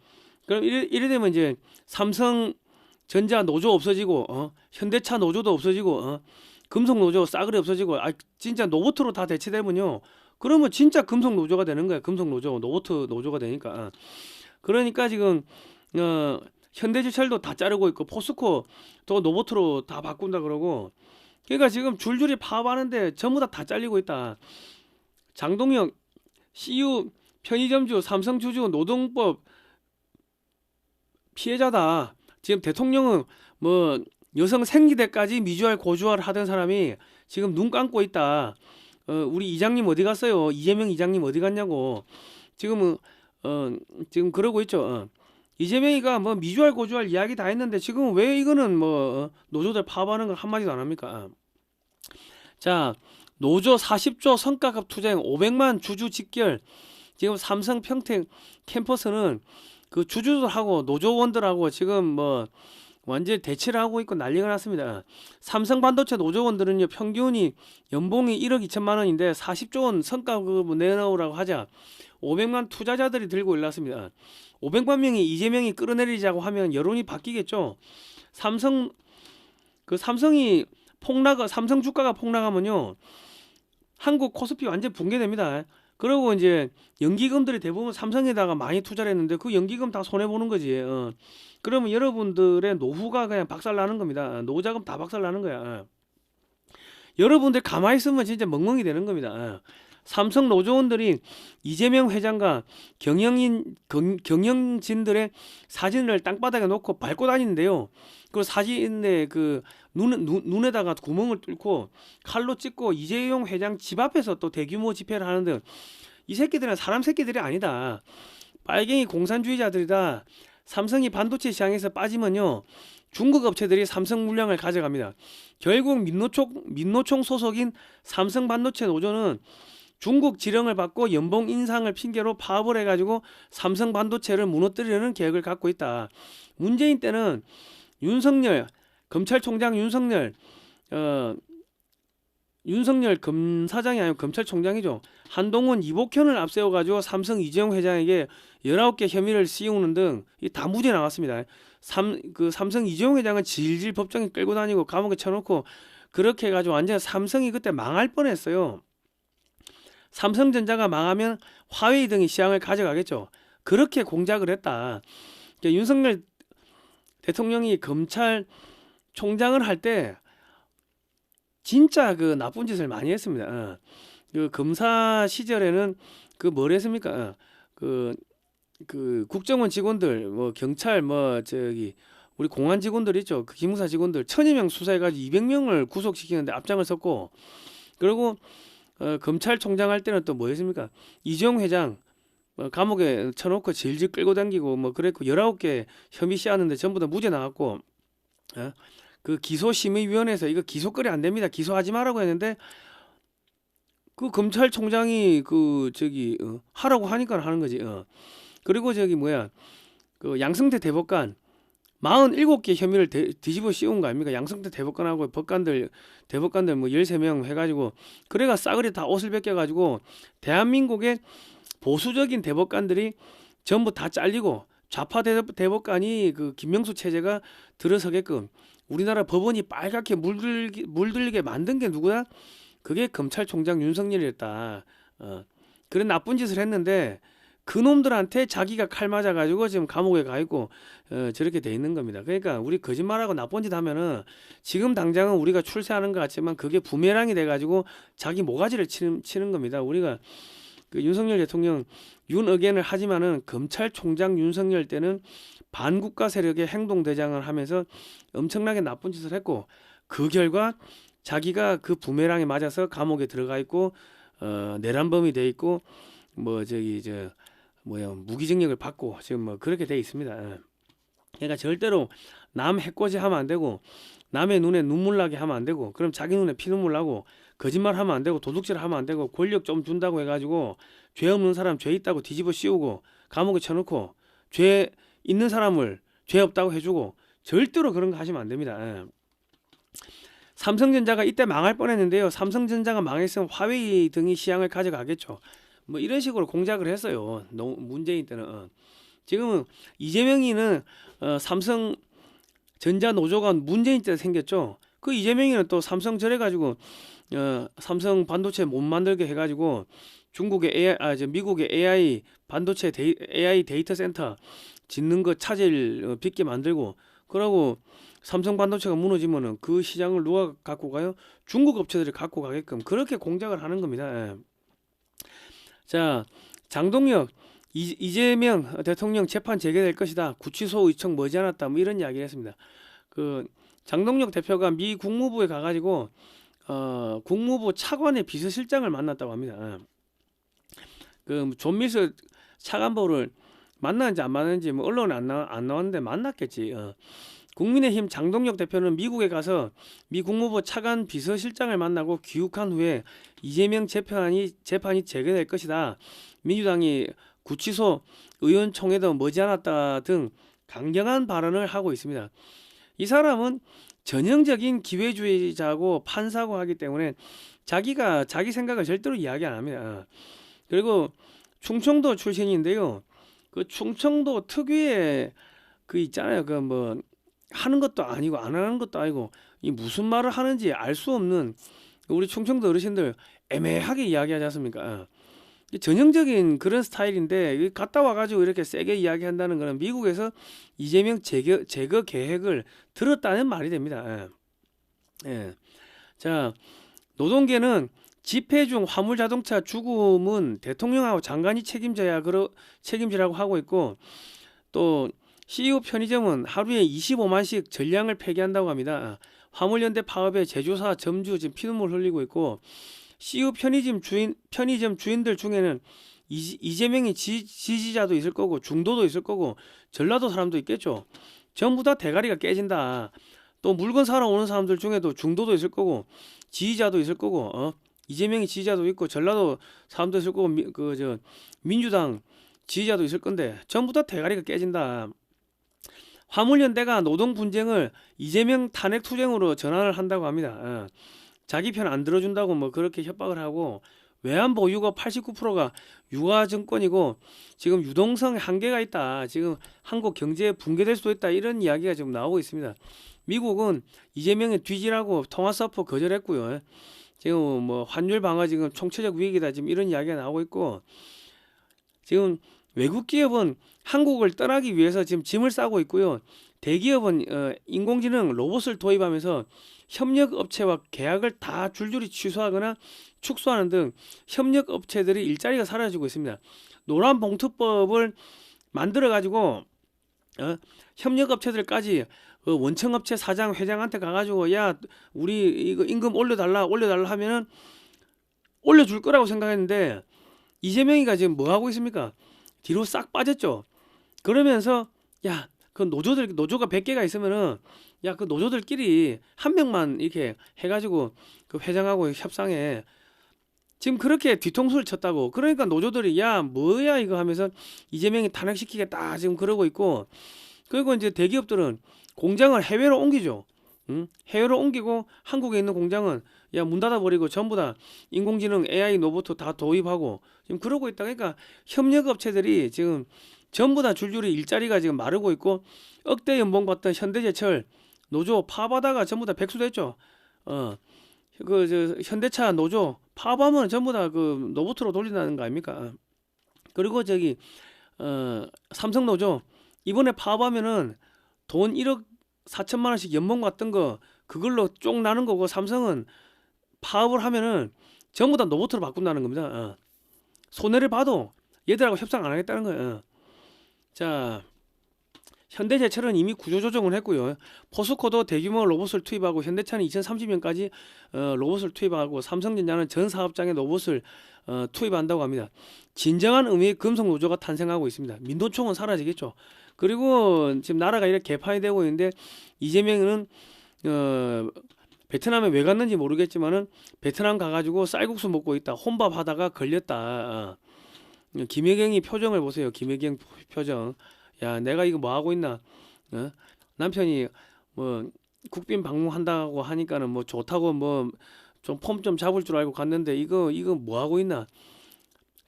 그럼 이래 되면 이제 삼성전자 노조 없어지고, 현대차 노조도 없어지고, 금속 노조 싸그리 없어지고, 진짜 로봇으로 다 대체되면요, 그러면 진짜 금속 노조가 되는 거야. 금속 노조, 로봇 노조가 되니까. 그러니까 지금 현대제철도 다 자르고 있고, 포스코도 로봇으로 다 바꾼다 그러고, 그러니까 지금 줄줄이 파업하는데 전부 다 잘리고 있다. 장동혁 CU 편의점주 삼성주주 노동법 피해자다. 지금 대통령은 뭐 여성 생리대까지 미주알 고주알 하던 사람이 지금 눈 감고 있다. 우리 이장님 어디 갔어요? 이재명 이장님 어디 갔냐고. 지금은 어, 지금 그러고 있죠. 이재명이가 뭐 미주알 고주알 이야기 다 했는데 지금 왜 이거는 뭐 노조들 파업하는 걸 한마디도 안 합니까? 자, 노조 40조 성과급 투쟁 500만 주주 직결. 지금 삼성 평택 캠퍼스는 그 주주들하고 노조원들하고 지금 뭐 완전히 대치를 하고 있고 난리가 났습니다. 삼성 반도체 노조원들은요 평균이 연봉이 1억 2천만 원인데 40조 원 성과급을 내놓으라고 하자 500만 투자자들이 들고 일어났습니다. 500만 명이 이재명이 끌어내리자고 하면 여론이 바뀌겠죠. 삼성이 삼성 주가가 폭락하면요 한국 코스피 완전 붕괴됩니다. 그리고 이제 연기금들이 대부분 삼성에다가 많이 투자를 했는데 그 연기금 다 손해 보는 거지. 그러면 여러분들의 노후가 그냥 박살나는 겁니다. 노후자금 다 박살나는 거야. 여러분들 가만히 있으면 진짜 멍멍이 되는 겁니다. 삼성 노조원들이 이재명 회장과 경영진들의 사진을 땅바닥에 놓고 밟고 다니는데요. 그 사진에 그 눈에다가 구멍을 뚫고 칼로 찍고 이재용 회장 집 앞에서 또 대규모 집회를 하는데 이 새끼들은 사람 새끼들이 아니다. 빨갱이 공산주의자들이다. 삼성이 반도체 시장에서 빠지면요. 중국 업체들이 삼성 물량을 가져갑니다. 결국 민노총 소속인 삼성 반도체 노조는 중국 지령을 받고 연봉 인상을 핑계로 파업을 해가지고 삼성 반도체를 무너뜨리려는 계획을 갖고 있다. 문재인 때는 검찰총장 윤석열 검사장이 아니고 검찰총장이죠. 한동훈 이복현을 앞세워가지고 삼성 이재용 회장에게 19개 혐의를 씌우는 등 다 무죄 나왔습니다. 삼성 이재용 회장은 질질 법정에 끌고 다니고 감옥에 쳐놓고 그렇게 해가지고 완전 삼성이 그때 망할 뻔했어요. 삼성전자가 망하면 화웨이 등이 시장을 가져가겠죠. 그렇게 공작을 했다. 윤석열 대통령이 검찰총장을 할 때 진짜 그 나쁜 짓을 많이 했습니다. 그 검사 시절에는 그 뭘 했습니까? 그 국정원 직원들, 뭐 경찰, 뭐 저기 우리 공안 직원들 있죠. 그 기무사 직원들 1000여 명 수사해가지고 200명을 구속시키는데 앞장을 섰고, 그리고 검찰총장 할 때는 또 뭐 했습니까? 이재용 회장 감옥에 쳐놓고 질질 끌고 당기고 뭐 그랬고 19개 혐의 씌웠는데 전부 다 무죄 나왔고, 그 기소심의위원회에서 이거 기소거리 안 됩니다. 기소하지 말라고 했는데 그 검찰총장이 하라고 하니까 하는 거지. 그리고 그 양승태 대법관 47개 혐의를 뒤집어 씌운 거 아닙니까? 양승태 대법관하고 대법관들 뭐 13명 해가지고 그래가 싸그리 다 옷을 벗겨가지고 대한민국의 보수적인 대법관들이 전부 다 잘리고 좌파 대법관이 그 김명수 체제가 들어서게끔 우리나라 법원이 빨갛게 물들게 만든 게 누구야? 그게 검찰총장 윤석열이었다. 그런 나쁜 짓을 했는데 그 놈들한테 자기가 칼 맞아가지고 지금 감옥에 가 있고 저렇게 돼 있는 겁니다. 그러니까 우리 거짓말하고 나쁜 짓 하면은 지금 당장은 우리가 출세하는 것 같지만 그게 부메랑이 돼가지고 자기 모가지를 치는 겁니다. 우리가 그 윤석열 대통령 윤어겐을 하지만은 검찰총장 윤석열 때는 반국가 세력의 행동대장을 하면서 엄청나게 나쁜 짓을 했고 그 결과 자기가 그 부메랑에 맞아서 감옥에 들어가 있고 내란범이 돼 있고 무기징역을 받고 지금 뭐 그렇게 돼 있습니다. 그러니까 절대로 남 해코지 하면 안 되고 남의 눈에 눈물 나게 하면 안 되고 그럼 자기 눈에 피눈물 나고 거짓말 하면 안 되고 도둑질 하면 안 되고 권력 좀 준다고 해가지고 죄 없는 사람 죄 있다고 뒤집어 씌우고 감옥에 쳐놓고 죄 있는 사람을 죄 없다고 해주고 절대로 그런 거 하시면 안 됩니다. 삼성전자가 이때 망할 뻔했는데요. 삼성전자가 망했으면 화웨이 등이 시장을 가져가겠죠. 뭐 이런 식으로 공작을 했어요. 문재인 때는. 지금은 이재명이는 삼성전자 노조가 문재인 때 생겼죠. 그 이재명이는 또 삼성 저래가지고 삼성 반도체 못 만들게 해가지고 중국의 미국의 AI 반도체 AI 데이터 센터 짓는 거 차질 빚게 만들고 그러고 삼성 반도체가 무너지면은 그 시장을 누가 갖고 가요? 중국 업체들이 갖고 가게끔 그렇게 공작을 하는 겁니다. 자, 장동혁 이재명 대통령 재판 재개될 것이다. 구치소 의청 머지않았다. 뭐 이런 이야기를 했습니다. 그 장동혁 대표가 미 국무부에 가가지고 국무부 차관의 비서실장을 만났다고 합니다. 그 존 밀스 차관보를 만나는지 안 만나는지 뭐 언론에 안 나왔는데 만났겠지. 국민의힘 장동혁 대표는 미국에 가서 미 국무부 차관 비서실장을 만나고 귀국한 후에 이재명 재판이 재개될 것이다. 민주당이 구치소 의원총회도 머지않았다 등 강경한 발언을 하고 있습니다. 이 사람은 전형적인 기회주의자고 판사고 하기 때문에 자기 생각을 절대로 이야기 안 합니다. 그리고 충청도 출신인데요. 그 충청도 특유의 그 있잖아요. 그 뭐 하는 것도 아니고 안 하는 것도 아니고 이 무슨 말을 하는지 알 수 없는 우리 충청도 어르신들 애매하게 이야기하지 않습니까? 전형적인 그런 스타일인데 갔다 와가지고 이렇게 세게 이야기한다는 것은 미국에서 이재명 제거 계획을 들었다는 말이 됩니다. 예. 자, 노동계는 집회 중 화물자동차 죽음은 대통령하고 장관이 책임지라고 하고 있고, 또 CU 편의점은 하루에 25만씩 전량을 폐기한다고 합니다. 화물연대 파업에 제조사, 점주 지금 피눈물 흘리고 있고, CU 편의점 주인들 중에는 이재명이 지지자도 있을 거고 중도도 있을 거고 전라도 사람도 있겠죠. 전부 다 대가리가 깨진다. 또 물건 사러 오는 사람들 중에도 중도도 있을 거고 지지자도 있을 거고 이재명이 지지자도 있고 전라도 사람도 있을 거고 민주당 지지자도 있을 건데 전부 다 대가리가 깨진다. 화물연대가 노동 분쟁을 이재명 탄핵 투쟁으로 전환을 한다고 합니다. 자기 편 안 들어준다고 뭐 그렇게 협박을 하고, 외환보 유고 89%가 유가증권이고 지금 유동성 한계가 있다. 지금 한국 경제 붕괴될 수도 있다. 이런 이야기가 지금 나오고 있습니다. 미국은 이재명의 뒤지라고 통화사포 거절했고요. 지금 뭐 환율 방어 지금 총체적 위기다. 지금 이런 이야기가 나오고 있고, 지금 외국 기업은 한국을 떠나기 위해서 지금 짐을 싸고 있고요. 대기업은 인공지능 로봇을 도입하면서 협력 업체와 계약을 다 줄줄이 취소하거나 축소하는 등 협력 업체들이 일자리가 사라지고 있습니다. 노란봉투법을 만들어 가지고 협력 업체들까지 원청업체 사장 회장한테 가가지고 야 우리 이거 임금 올려달라 하면은 올려줄 거라고 생각했는데 이재명이가 지금 뭐 하고 있습니까? 뒤로 싹 빠졌죠. 그러면서 야 그 노조가 100개가 있으면은 야 그 노조들끼리 한 명만 이렇게 해가지고 그 회장하고 협상해. 지금 그렇게 뒤통수를 쳤다고. 그러니까 노조들이 야 뭐야 이거 하면서 이재명이 탄핵시키겠다 지금 그러고 있고, 그리고 이제 대기업들은 공장을 해외로 옮기죠. 해외로 옮기고 한국에 있는 공장은 야 문 닫아버리고 전부 다 인공지능 AI 로봇 다 도입하고 지금 그러고 있다. 그러니까 협력업체들이 지금 전부 다 줄줄이 일자리가 지금 마르고 있고, 억대 연봉 받던 현대제철 노조 파업하다가 전부 다 백수됐죠. 현대차 노조 파업하면 전부 다 그 로봇으로 돌린다는 거 아닙니까? 그리고 삼성 노조 이번에 파업하면은 돈 1억 4천만 원씩 연봉 받던 거 그걸로 쪽 나는 거고, 삼성은 파업을 하면은 전부 다 로봇으로 바꾼다는 겁니다. 손해를 봐도 얘들하고 협상 안 하겠다는 거예요. 자, 현대제철은 이미 구조조정을 했고요. 포스코도 대규모 로봇을 투입하고, 현대차는 2030년까지 로봇을 투입하고, 삼성전자는 전 사업장에 로봇을 투입한다고 합니다. 진정한 의미의 금속노조가 탄생하고 있습니다. 민노총은 사라지겠죠. 그리고 지금 나라가 이렇게 개판이 되고 있는데 이재명은 베트남에 왜 갔는지 모르겠지만은 베트남 가가지고 쌀국수 먹고 있다. 혼밥 하다가 걸렸다. 김혜경이 표정을 보세요. 김혜경 표정. 야, 내가 이거 뭐 하고 있나? 남편이 뭐 국빈 방문한다고 하니까는 뭐 좋다고 뭐 좀 폼 좀 잡을 줄 알고 갔는데 이거 뭐 하고 있나?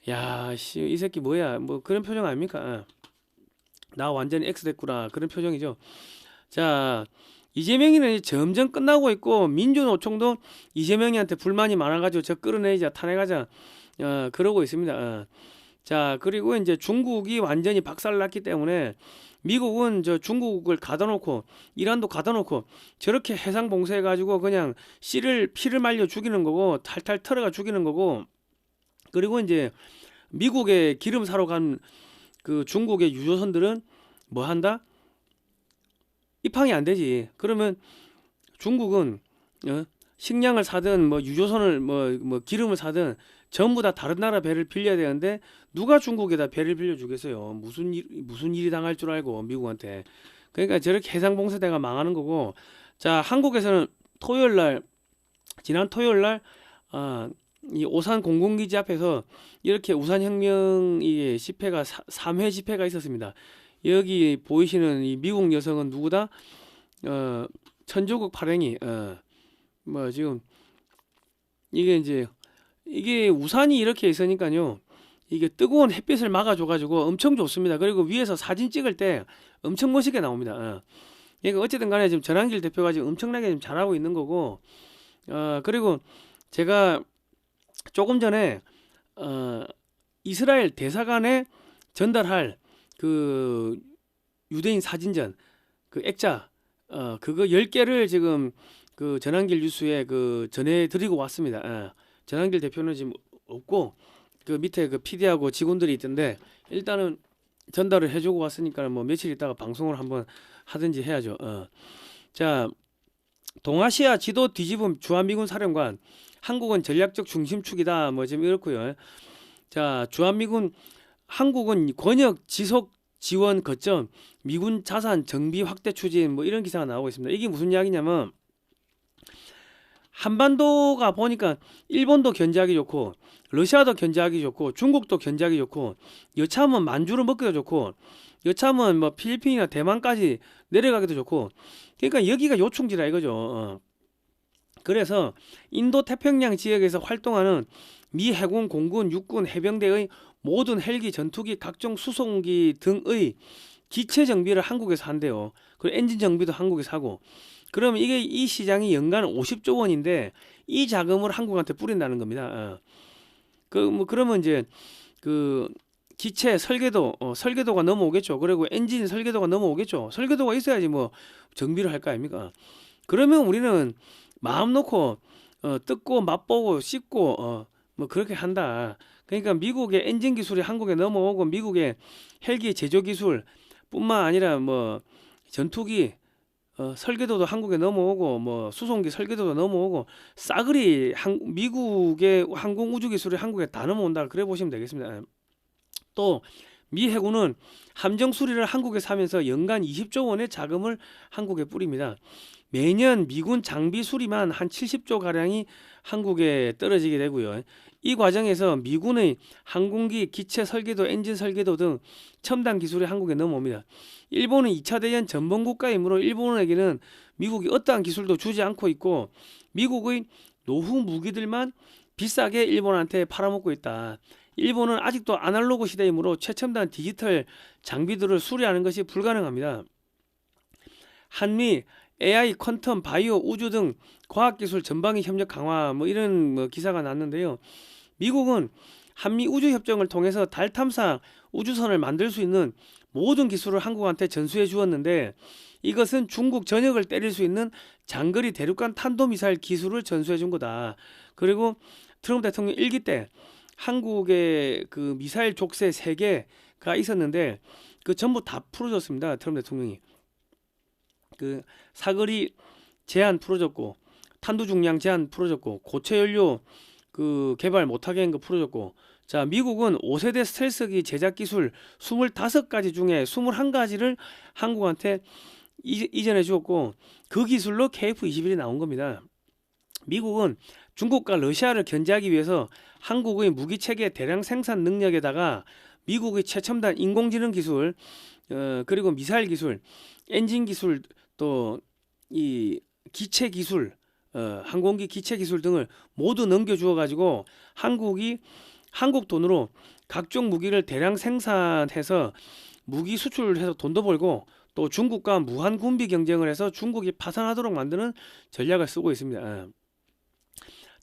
야, 씨, 이 새끼 뭐야? 뭐 그런 표정 아닙니까? 나 완전히 X 됐구나. 그런 표정이죠. 자, 이재명이는 점점 끝나고 있고, 민주노총도 이재명이한테 불만이 많아가지고 저 끌어내자, 탄핵하자, 그러고 있습니다. 자, 그리고 이제 중국이 완전히 박살났기 때문에 미국은 저 중국을 가둬놓고 이란도 가둬놓고 저렇게 해상 봉쇄해가지고 그냥 피를 말려 죽이는 거고, 탈탈 털어가 죽이는 거고, 그리고 이제 미국에 기름 사러 간 그 중국의 유조선들은 뭐 한다? 입항이 안 되지. 그러면 중국은 식량을 사든 뭐 유조선을 뭐 기름을 사든 전부 다 다른 나라 배를 빌려야 되는데 누가 중국에다 배를 빌려주겠어요. 무슨 일이 당할 줄 알고 미국한테. 그러니까 저렇게 해상봉쇄대가 망하는 거고. 자, 한국에서는 토요일 날 지난 토요일 날 이 오산 공군기지 앞에서 이렇게 우산혁명 이 집회가 3회 집회가 있었습니다. 여기 보이시는 이 미국 여성은 누구다? 천조국 발행이 뭐 지금 이게 이제 이게 우산이 이렇게 있으니까요. 이게 뜨거운 햇빛을 막아줘가지고 엄청 좋습니다. 그리고 위에서 사진 찍을 때 엄청 멋있게 나옵니다. 그러니까 어쨌든 간에 지금 전한길 대표가 지금 엄청나게 지금 잘하고 있는 거고, 그리고 제가 조금 전에 이스라엘 대사관에 전달할 그 유대인 사진전 그 액자 그거 10개를 지금 그 전한길 뉴스에 그 전해드리고 왔습니다. 전한길 대표는 지금 없고 그 밑에 그 PD하고 직원들이 있던데 일단은 전달을 해주고 왔으니까 뭐 며칠 있다가 방송을 한번 하든지 해야죠. 자, 동아시아 지도 뒤집음 주한미군 사령관 한국은 전략적 중심축이다 뭐 지금 이렇고요. 자, 주한미군 한국은 권역 지속 지원 거점 미군 자산 정비 확대 추진 뭐 이런 기사가 나오고 있습니다. 이게 무슨 이야기냐면 한반도가 보니까 일본도 견제하기 좋고 러시아도 견제하기 좋고 중국도 견제하기 좋고 여차하면 만주를 먹기도 좋고 여차하면 뭐 필리핀이나 대만까지 내려가기도 좋고 그러니까 여기가 요충지라 이거죠. 그래서 인도 태평양 지역에서 활동하는 미 해군, 공군, 육군, 해병대의 모든 헬기, 전투기, 각종 수송기 등의 기체 정비를 한국에서 한대요. 그리고 엔진 정비도 한국에서 하고. 그러면 이게 이 시장이 연간 50조 원인데 이 자금을 한국한테 뿌린다는 겁니다. 그러면 이제 그 기체 설계도 설계도가 넘어오겠죠. 그리고 엔진 설계도가 넘어오겠죠. 설계도가 있어야지 뭐 정비를 할 거 아닙니까? 그러면 우리는 마음 놓고 뜯고 맛보고 씻고 뭐 그렇게 한다. 그러니까 미국의 엔진 기술이 한국에 넘어오고 미국의 헬기 제조 기술 뿐만 아니라 뭐 전투기 설계도도 한국에 넘어오고 뭐 수송기 설계도도 넘어오고 싸그리 미국의 항공 우주 기술이 한국에 다 넘어온다. 그래 보시면 되겠습니다. 또 미 해군은 함정 수리를 한국에서 하면서 연간 20조 원의 자금을 한국에 뿌립니다. 매년 미군 장비 수리만 한 70조 가량이 한국에 떨어지게 되고요. 이 과정에서 미군의 항공기, 기체 설계도, 엔진 설계도 등 첨단 기술이 한국에 넘어옵니다. 일본은 2차 대전 전범 국가이므로 일본에게는 미국이 어떠한 기술도 주지 않고 있고 미국의 노후 무기들만 비싸게 일본한테 팔아먹고 있다. 일본은 아직도 아날로그 시대이므로 최첨단 디지털 장비들을 수리하는 것이 불가능합니다. 한미, AI, 퀀텀, 바이오, 우주 등 과학기술 전방위 협력 강화 뭐 이런 뭐 기사가 났는데요. 미국은 한미 우주 협정을 통해서 달 탐사 우주선을 만들 수 있는 모든 기술을 한국한테 전수해 주었는데 이것은 중국 전역을 때릴 수 있는 장거리 대륙간 탄도미사일 기술을 전수해 준 거다. 그리고 트럼프 대통령 1기 때 한국의 그 미사일 족쇄 3개가 있었는데 그 전부 다 풀어줬습니다. 트럼프 대통령이. 그 사거리 제한 풀어줬고 탄두 중량 제한 풀어줬고 고체 연료 그 개발 못하게 한 거 풀어줬고 자 미국은 5세대 스텔스기 제작 기술 25가지 중에 21가지를 한국한테 이전해 주었고 그 기술로 KF-21이 나온 겁니다. 미국은 중국과 러시아를 견제하기 위해서 한국의 무기체계 대량 생산 능력에다가 미국의 최첨단 인공지능 기술 그리고 미사일 기술 엔진 기술 또 이 기체 기술 항공기 기체 기술 등을 모두 넘겨주어 가지고 한국이 한국 돈으로 각종 무기를 대량 생산해서 무기 수출해서 돈도 벌고 또 중국과 무한 군비 경쟁을 해서 중국이 파산하도록 만드는 전략을 쓰고 있습니다.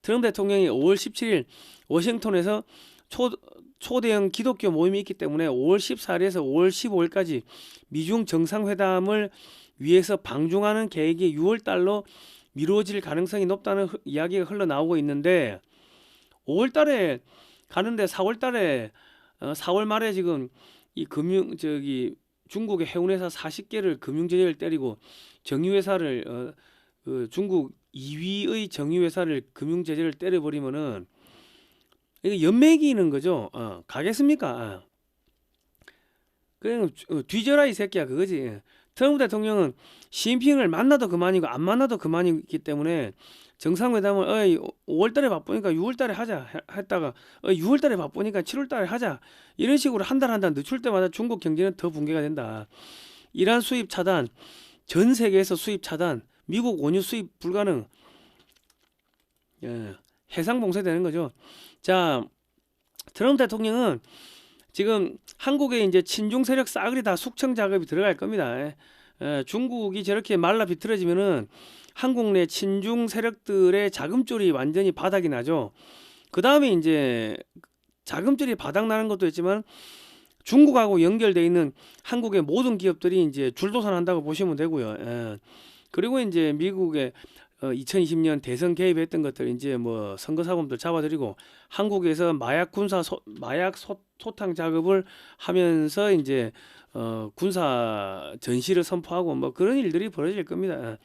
트럼프 대통령이 5월 17일 워싱턴에서 초대형 기독교 모임이 있기 때문에 5월 14일에서 5월 15일까지 미중 정상회담을 위해서 방중하는 계획이 6월 달로 미뤄질 가능성이 높다는 이야기가 흘러나오고 있는데 5월 달에 가는데 4월 달에 4월 말에 지금 이 중국의 해운회사 40개를 금융제재를 때리고 정유회사를 그 중국 2위의 정유회사를 금융제재를 때려버리면은 이거 연맥이는 거죠. 가겠습니까? 그냥 뒤져라 이 새끼야 그거지. 트럼프 대통령은 시진핑을 만나도 그만이고 안 만나도 그만이기 때문에 정상회담을 5월달에 바쁘니까 6월달에 하자 했다가 6월달에 바쁘니까 7월달에 하자 이런 식으로 한 달 한 달 늦출 때마다 중국 경제는 더 붕괴가 된다. 이란 수입 차단, 전 세계에서 수입 차단, 미국 원유 수입 불가능, 해상 봉쇄되는 거죠. 자, 트럼프 대통령은 지금 한국에 이제 친중 세력 싸그리 다 숙청 작업이 들어갈 겁니다. 중국이 저렇게 말라 비틀어지면은 한국 내 친중 세력들의 자금줄이 완전히 바닥이 나죠. 그 다음에 이제 자금줄이 바닥 나는 것도 있지만 중국하고 연결돼 있는 한국의 모든 기업들이 이제 줄도산한다고 보시면 되고요. 그리고 이제 미국의 2020년 대선 개입했던 것들 이제 뭐 선거 사범들 잡아들이고 한국에서 마약 소탕 작업을 하면서 이제 군사 전시를 선포하고 뭐 그런 일들이 벌어질 겁니다.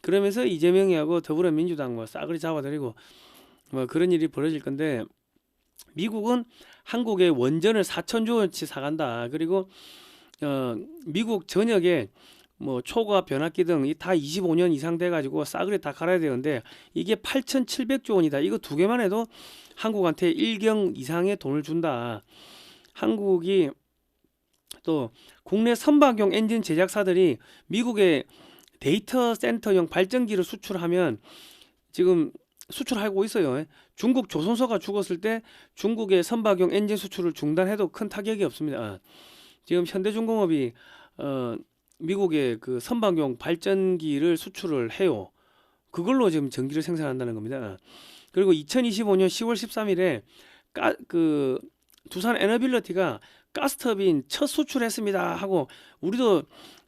그러면서 이재명이하고 더불어민주당 뭐 싸그리 잡아들이고 뭐 그런 일이 벌어질 건데 미국은 한국의 원전을 4천조 원치 사간다. 그리고 미국 전역에 뭐 초과 변압기 등 다 25년 이상 돼가지고 싸그리 다 갈아야 되는데 이게 8,700조 원이다. 이거 두 개만 해도 한국한테 1경 이상의 돈을 준다. 한국이 또 국내 선박용 엔진 제작사들이 미국의 데이터 센터용 발전기를 수출하면 지금 수출하고 있어요. 중국 조선소가 죽었을 때 중국의 선박용 엔진 수출을 중단해도 큰 타격이 없습니다. 지금 현대중공업이 미국의 그 선박용 발전기를 수출을 해요. 그걸로 지금 전기를 생산한다는 겁니다. 그리고 2025년 10월 13일에 그 두산 에너빌리티가 가스터빈 첫 수출했습니다 하고 우리도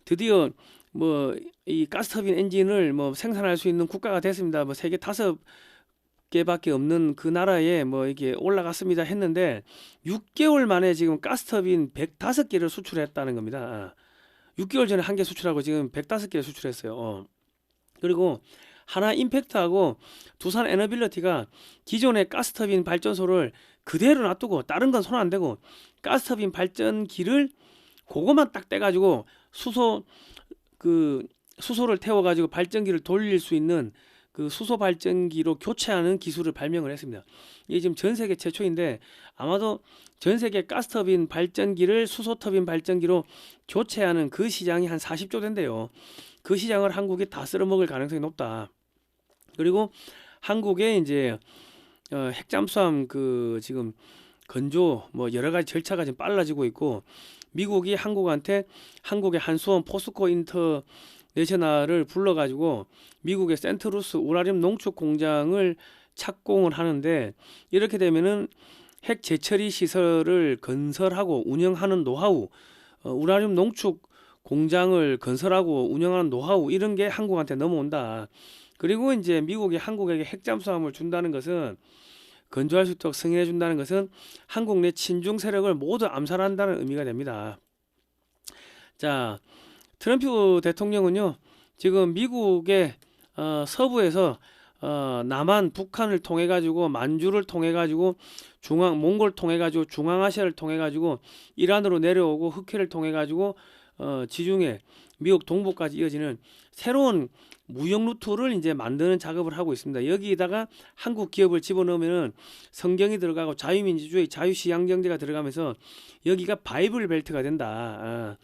드디어 뭐 이 가스터빈 엔진을 뭐 생산할 수 있는 국가가 됐습니다. 뭐 세계 5개밖에 없는 그 나라에 뭐 이게 올라갔습니다 했는데 6개월 만에 지금 가스터빈 105개를 수출했다는 겁니다. 6개월 전에 한 개 수출하고 지금 105개 수출했어요. 그리고 하나 임팩트하고 두산 에너빌리티가 기존의 가스터빈 발전소를 그대로 놔두고 다른 건 손 안 대고 가스터빈 발전기를 그거만 딱 떼가지고 수소를 태워가지고 발전기를 돌릴 수 있는 그 수소 발전기로 교체하는 기술을 발명을 했습니다. 이게 지금 전 세계 최초인데 아마도 전 세계 가스터빈 발전기를 수소 터빈 발전기로 교체하는 그 시장이 한 40조 된대요. 그 시장을 한국이 다 쓸어먹을 가능성이 높다. 그리고 한국의 이제 핵잠수함 그 지금 건조 뭐 여러 가지 절차가 지금 빨라지고 있고 미국이 한국한테 한국의 한수원 포스코 인터내셔널을 불러가지고 미국의 센트루스 우라늄 농축 공장을 착공을 하는데 이렇게 되면은 핵 재처리 시설을 건설하고 운영하는 노하우, 우라늄 농축 공장을 건설하고 운영하는 노하우 이런 게 한국한테 넘어온다. 그리고 이제 미국이 한국에게 핵잠수함을 준다는 것은 건조할 수 있도록 승인해 준다는 것은 한국 내 친중 세력을 모두 암살한다는 의미가 됩니다. 자, 트럼프 대통령은요 지금 미국의 서부에서 남한 북한을 통해 가지고 만주를 통해 가지고 몽골 통해 가지고 중앙아시아를 통해 가지고 이란으로 내려오고 흑해를 통해 가지고 지중해 미국 동부까지 이어지는 새로운 무역 루트를 이제 만드는 작업을 하고 있습니다. 여기에다가 한국 기업을 집어넣으면은 성경이 들어가고 자유민주주의, 자유시장 경제가 들어가면서 여기가 바이블 벨트가 된다.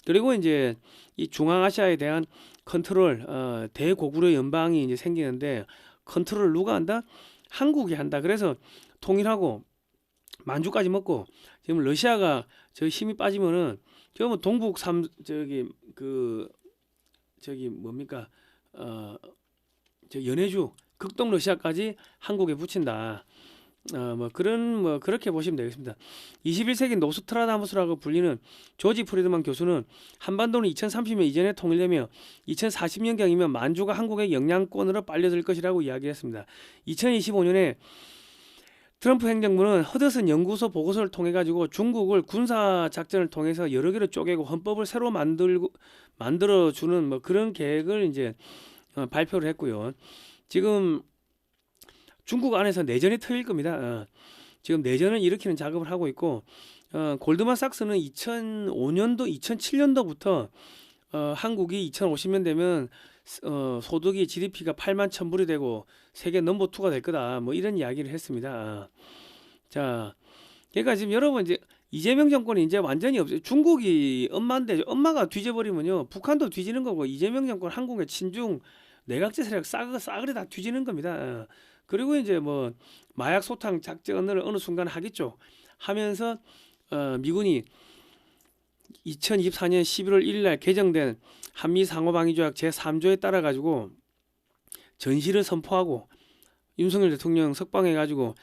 그리고 이제 이 중앙아시아에 대한 컨트롤, 대고구려 연방이 이제 생기는데 컨트롤을 누가 한다? 한국이 한다. 그래서 통일하고 만주까지 먹고 지금 러시아가 저 힘이 빠지면은 저 뭐 동북 저기 뭡니까? 저 연해주 극동 러시아까지 한국에 붙인다. 그렇게 보시면 되겠습니다. 21세기 노스트라다무스라고 불리는 조지 프리드만 교수는 한반도는 2030년 이전에 통일되며 2040년경이면 만주가 한국의 영향권으로 빨려들 것이라고 이야기했습니다. 2025년에 트럼프 행정부는 허드슨 연구소 보고서를 통해 가지고 중국을 군사 작전을 통해서 여러 개로 쪼개고 헌법을 새로 만들어 주는 뭐 그런 계획을 이제 발표를 했고요. 지금 중국 안에서 내전이 터질 겁니다. 지금 내전을 일으키는 작업을 하고 있고 골드만삭스는 2005년도, 2007년도부터 한국이 2050년 되면 소득이 GDP가 8만 1,000불이 되고 세계 넘버 2가 될 거다. 뭐 이런 이야기를 했습니다. 자, 그러니까 지금 여러분 이제 이재명 정권이 이제 완전히 없어요. 중국이 엄마인데 엄마가 뒤져버리면요 북한도 뒤지는 거고 이재명 정권 한국의 친중 내각제 세력 싸그리 다 뒤지는 겁니다. 그리고 이제 뭐 마약 소탕 작전을 어느 순간 하겠죠. 하면서 미군이 2024년 11월 1일 날 개정된 한미 상호방위조약 제3조에 따라 가지고 전시를 선포하고 윤석열 대통령 석방해 가지고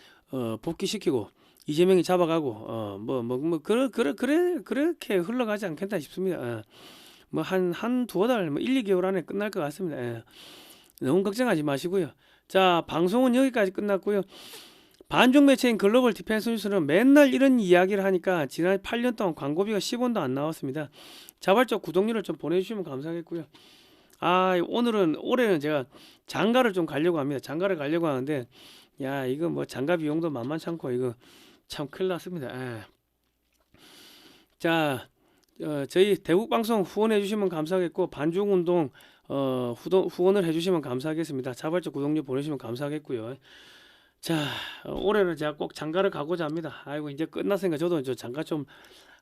복귀시키고 이재명이 잡아가고 그렇게 흘러가지 않겠다 싶습니다. 뭐 한 두어 달, 뭐 1, 2개월 안에 끝날 것 같습니다. 너무 걱정하지 마시고요. 자, 방송은 여기까지 끝났고요. 반중 매체인 글로벌 디펜스 뉴스는 맨날 이런 이야기를 하니까 지난 8년 동안 광고비가 10원도 안 나왔습니다. 자발적 구독료를 좀 보내주시면 감사하겠고요. 올해는 제가 장가를 좀 가려고 합니다. 장가를 가려고 하는데 야, 이거 뭐 장가 비용도 만만치 않고 이거 참 큰일 났습니다. 자, 저희 대국방송 후원해 주시면 감사하겠고 반중운동 후원을 해주시면 감사하겠습니다. 자발적 구독료 보내주시면 감사하겠고요. 자, 올해는 제가 꼭 장가를 가고자 합니다. 아이고 이제 끝났으니까 저도 저 장가 좀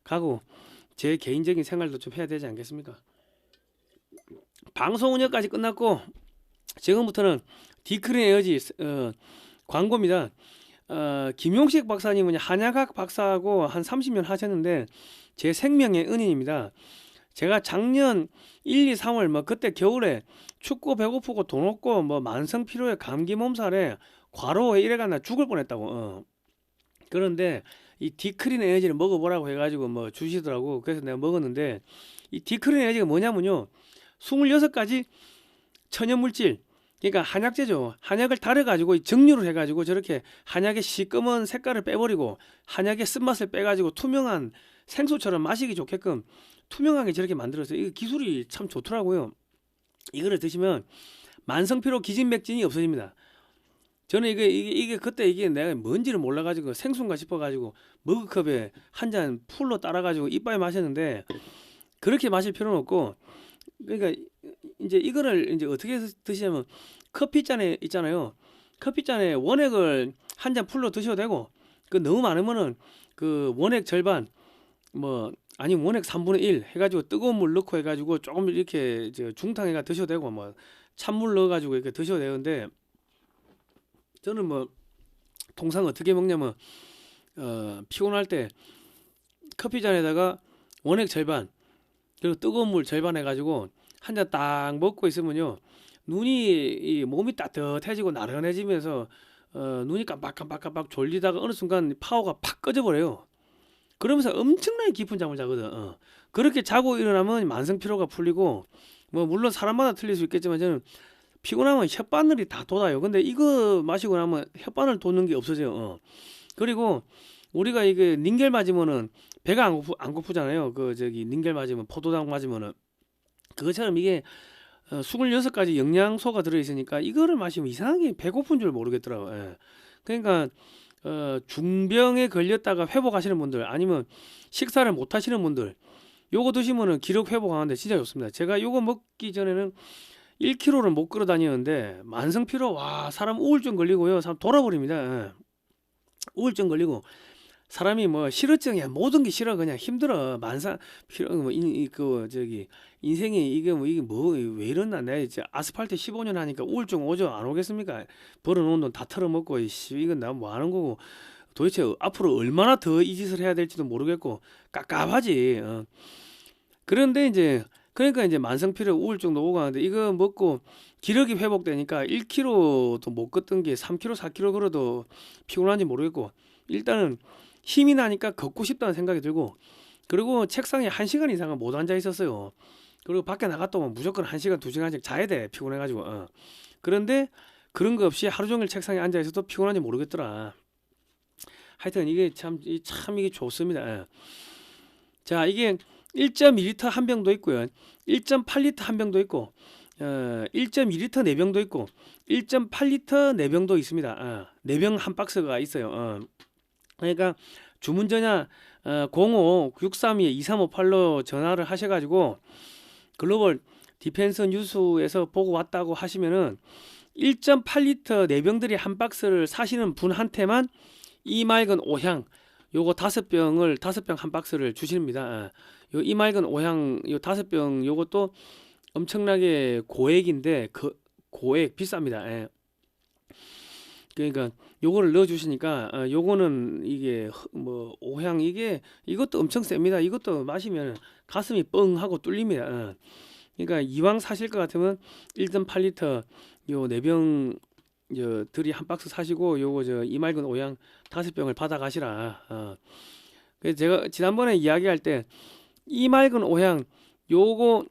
가고 제 개인적인 생활도 좀 해야 되지 않겠습니까? 방송 운영까지 끝났고 지금부터는 디크린 에너지 광고입니다. 김용식 박사님은 한약학 박사하고 한 30년 하셨는데 제 생명의 은인입니다. 제가 작년 1, 2, 3월 뭐 그때 겨울에 춥고 배고프고 돈 없고 뭐 만성 피로에 감기 몸살에 과로에 이래가 나 죽을 뻔했다고. 그런데 이 디크린 에너지를 먹어보라고 해가지고 뭐 주시더라고. 그래서 내가 먹었는데 이 디크린 에너지가 뭐냐면요 26가지 천연물질, 그러니까 한약재죠. 한약을 달여가지고 정류를 해가지고 저렇게 한약의 시꺼먼 색깔을 빼버리고 한약의 쓴맛을 빼가지고 투명한 생수처럼 마시기 좋게끔 투명하게 저렇게 만들었어요. 이 기술이 참 좋더라고요. 이거를 드시면 만성피로 기진맥진이 없어집니다. 저는 이게 그때 이게 내가 뭔지를 몰라가지고 생수인가 싶어가지고 머그컵에 한 잔 풀로 따라가지고 이빨에 마셨는데 그렇게 마실 필요는 없고, 그러니까 이제 이거를 이제 어떻게 드시냐면 커피잔에 있잖아요. 커피잔에 원액을 한 잔 풀로 드셔도 되고, 그 너무 많으면은 그 원액 절반 뭐 아니면 원액 3분의 1 해가지고 뜨거운 물 넣고 해가지고 조금 이렇게 중탕해가 드셔도 되고, 뭐 찬물 넣어가지고 이렇게 드셔도 되는데, 저는 뭐 통상 어떻게 먹냐면 피곤할 때 커피잔에다가 원액 절반 그리고 뜨거운 물 절반 해가지고 한 잔 딱 먹고 있으면요 눈이 몸이 따뜻해지고 나른해지면서 눈이 깜빡깜빡깜빡 졸리다가 어느 순간 파워가 팍 꺼져버려요. 그러면서 엄청나게 깊은 잠을 자거든. 그렇게 자고 일어나면 만성 피로가 풀리고, 뭐 물론 사람마다 틀릴 수 있겠지만 저는 피곤하면 혓바늘이 다 돋아요. 근데 이거 마시고 나면 혓바늘 돋는 게 없어져요. 그리고 우리가 이게 닌겔 맞으면은 배가 안 고프잖아요. 닌겔 맞으면, 포도당 맞으면은. 그것처럼 이게 26가지 영양소가 들어있으니까 이거를 마시면 이상하게 배고픈 줄 모르겠더라고요. 예. 그러니까 중병에 걸렸다가 회복하시는 분들, 아니면 식사를 못 하시는 분들, 요거 드시면은 기력 회복하는데 진짜 좋습니다. 제가 요거 먹기 전에는 1km를 못 걸어 다니는데 만성 피로, 와, 사람 우울증 걸리고요. 사람 돌아버립니다. 예. 우울증 걸리고 사람이 뭐 싫어증이야, 모든 게 싫어, 그냥 힘들어, 만사 피로, 뭐 인생이 이게 뭐 왜 이러나. 내가 이제 아스팔트 15년 하니까 우울증 오죠? 안 오겠습니까? 벌어놓은 돈 다 털어먹고 이건 나 뭐 하는 거고, 도대체 앞으로 얼마나 더 이 짓을 해야 될지도 모르겠고 깝깝하지. 그런데 이제 그러니까 이제 만성 피로 우울증도 오고 하는데, 이거 먹고 기력이 회복되니까 1km도 못 걷던 게 3km, 4km 걸어도 피곤한지 모르겠고, 일단은 힘이 나니까 걷고 싶다는 생각이 들고, 그리고 책상에 1시간 이상은 못 앉아 있었어요. 그리고 밖에 나갔다 오면 무조건 1시간, 2시간씩 자야 돼, 피곤해가지고. 그런데 그런 거 없이 하루 종일 책상에 앉아 있어도 피곤한지 모르겠더라. 하여튼 이게 참 이게 좋습니다. 자, 이게 1.2리터 한 병도 있고요, 1.8리터 한 병도 있고, 1.2리터 4병도 있고, 1.8리터 4병도 있습니다. 4병 한 박스가 있어요. 그러니까 주문 전화 05-632-2358로 전화를 하셔가지고 글로벌 디펜스 뉴스에서 보고 왔다고 하시면은 1.8리터 내병들이 한 박스를 사시는 분한테만 이맑은 오향 요거 5병 한 박스를 주십니다. 요 이맑은 오향 요 5병 요것도 엄청나게 고액인데 그 고액 비쌉니다. 예. 그러니까 요거를 넣어 주시니까 요거는 이게 뭐 오향 이것도 엄청 셉니다. 이것도 마시면 가슴이 뻥 하고 뚫립니다. 그러니까 이왕 사실 것 같으면 1.8리터 요 4병 들이 한 박스 사시고 요거 이맑은 오향 5병을 받아 가시라. 그래서 제가 지난번에 이야기할 때 이맑은 오향 요거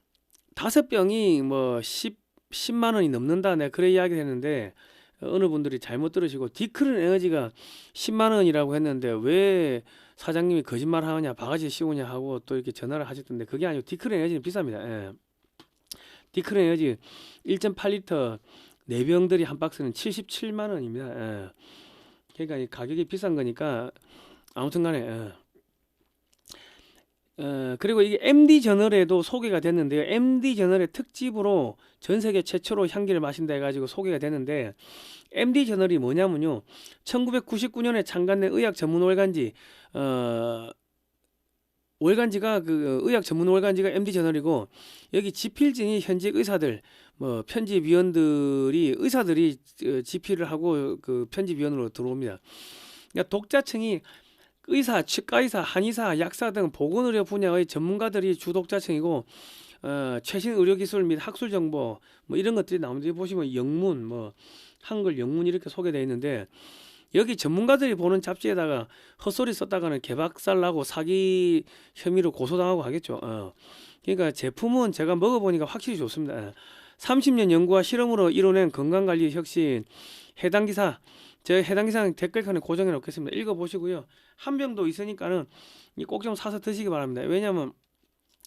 5병이 뭐 10만 원이 넘는다 내가 그래 이야기를 했는데 어느 분들이 잘못 들으시고 디크른 에너지가 10만 원이라고 했는데 왜 사장님이 거짓말 하느냐 바가지 씌우냐 하고 또 이렇게 전화를 하셨던데 그게 아니고 디크른 에너지는 비쌉니다. 예. 디크른 에너지 1.8리터 4병들이 한 박스는 77만 원입니다. 예. 그러니까 이 가격이 비싼 거니까 아무튼 간에 그리고 이게 MD 저널에도 소개가 됐는데요. MD 저널의 특집으로 전 세계 최초로 향기를 마신다 해가지고 소개가 됐는데 MD 저널이 뭐냐면요. 1999년에 창간된 의학 전문 월간지 월간지가 그 의학 전문 월간지가 MD 저널이고 여기 지필진이 현직 의사들 뭐 편집위원들이 의사들이 지필을 하고 그 편집위원으로 들어옵니다. 그러니까 독자층이 의사, 치과의사, 한의사, 약사 등 보건의료 분야의 전문가들이 주독자층이고 최신 의료기술 및 학술 정보 뭐 이런 것들이 나오는데 보시면 영문 뭐 한글 영문 이렇게 소개되어 있는데 여기 전문가들이 보는 잡지에다가 헛소리 썼다가는 개박살 나고 사기 혐의로 고소당하고 하겠죠. 그러니까 제품은 제가 먹어보니까 확실히 좋습니다. 30년 연구와 실험으로 이뤄낸 건강관리 혁신 해당 기사 제가 해당 기사는 댓글칸에 고정해 놓겠습니다. 읽어보시고요. 한 병도 있으니까는 꼭 좀 사서 드시기 바랍니다. 왜냐면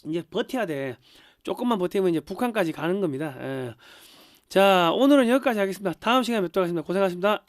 이제 버텨야 돼. 조금만 버티면 이제 북한까지 가는 겁니다. 자, 오늘은 여기까지 하겠습니다. 다음 시간에 뵙도록 하겠습니다. 고생하셨습니다.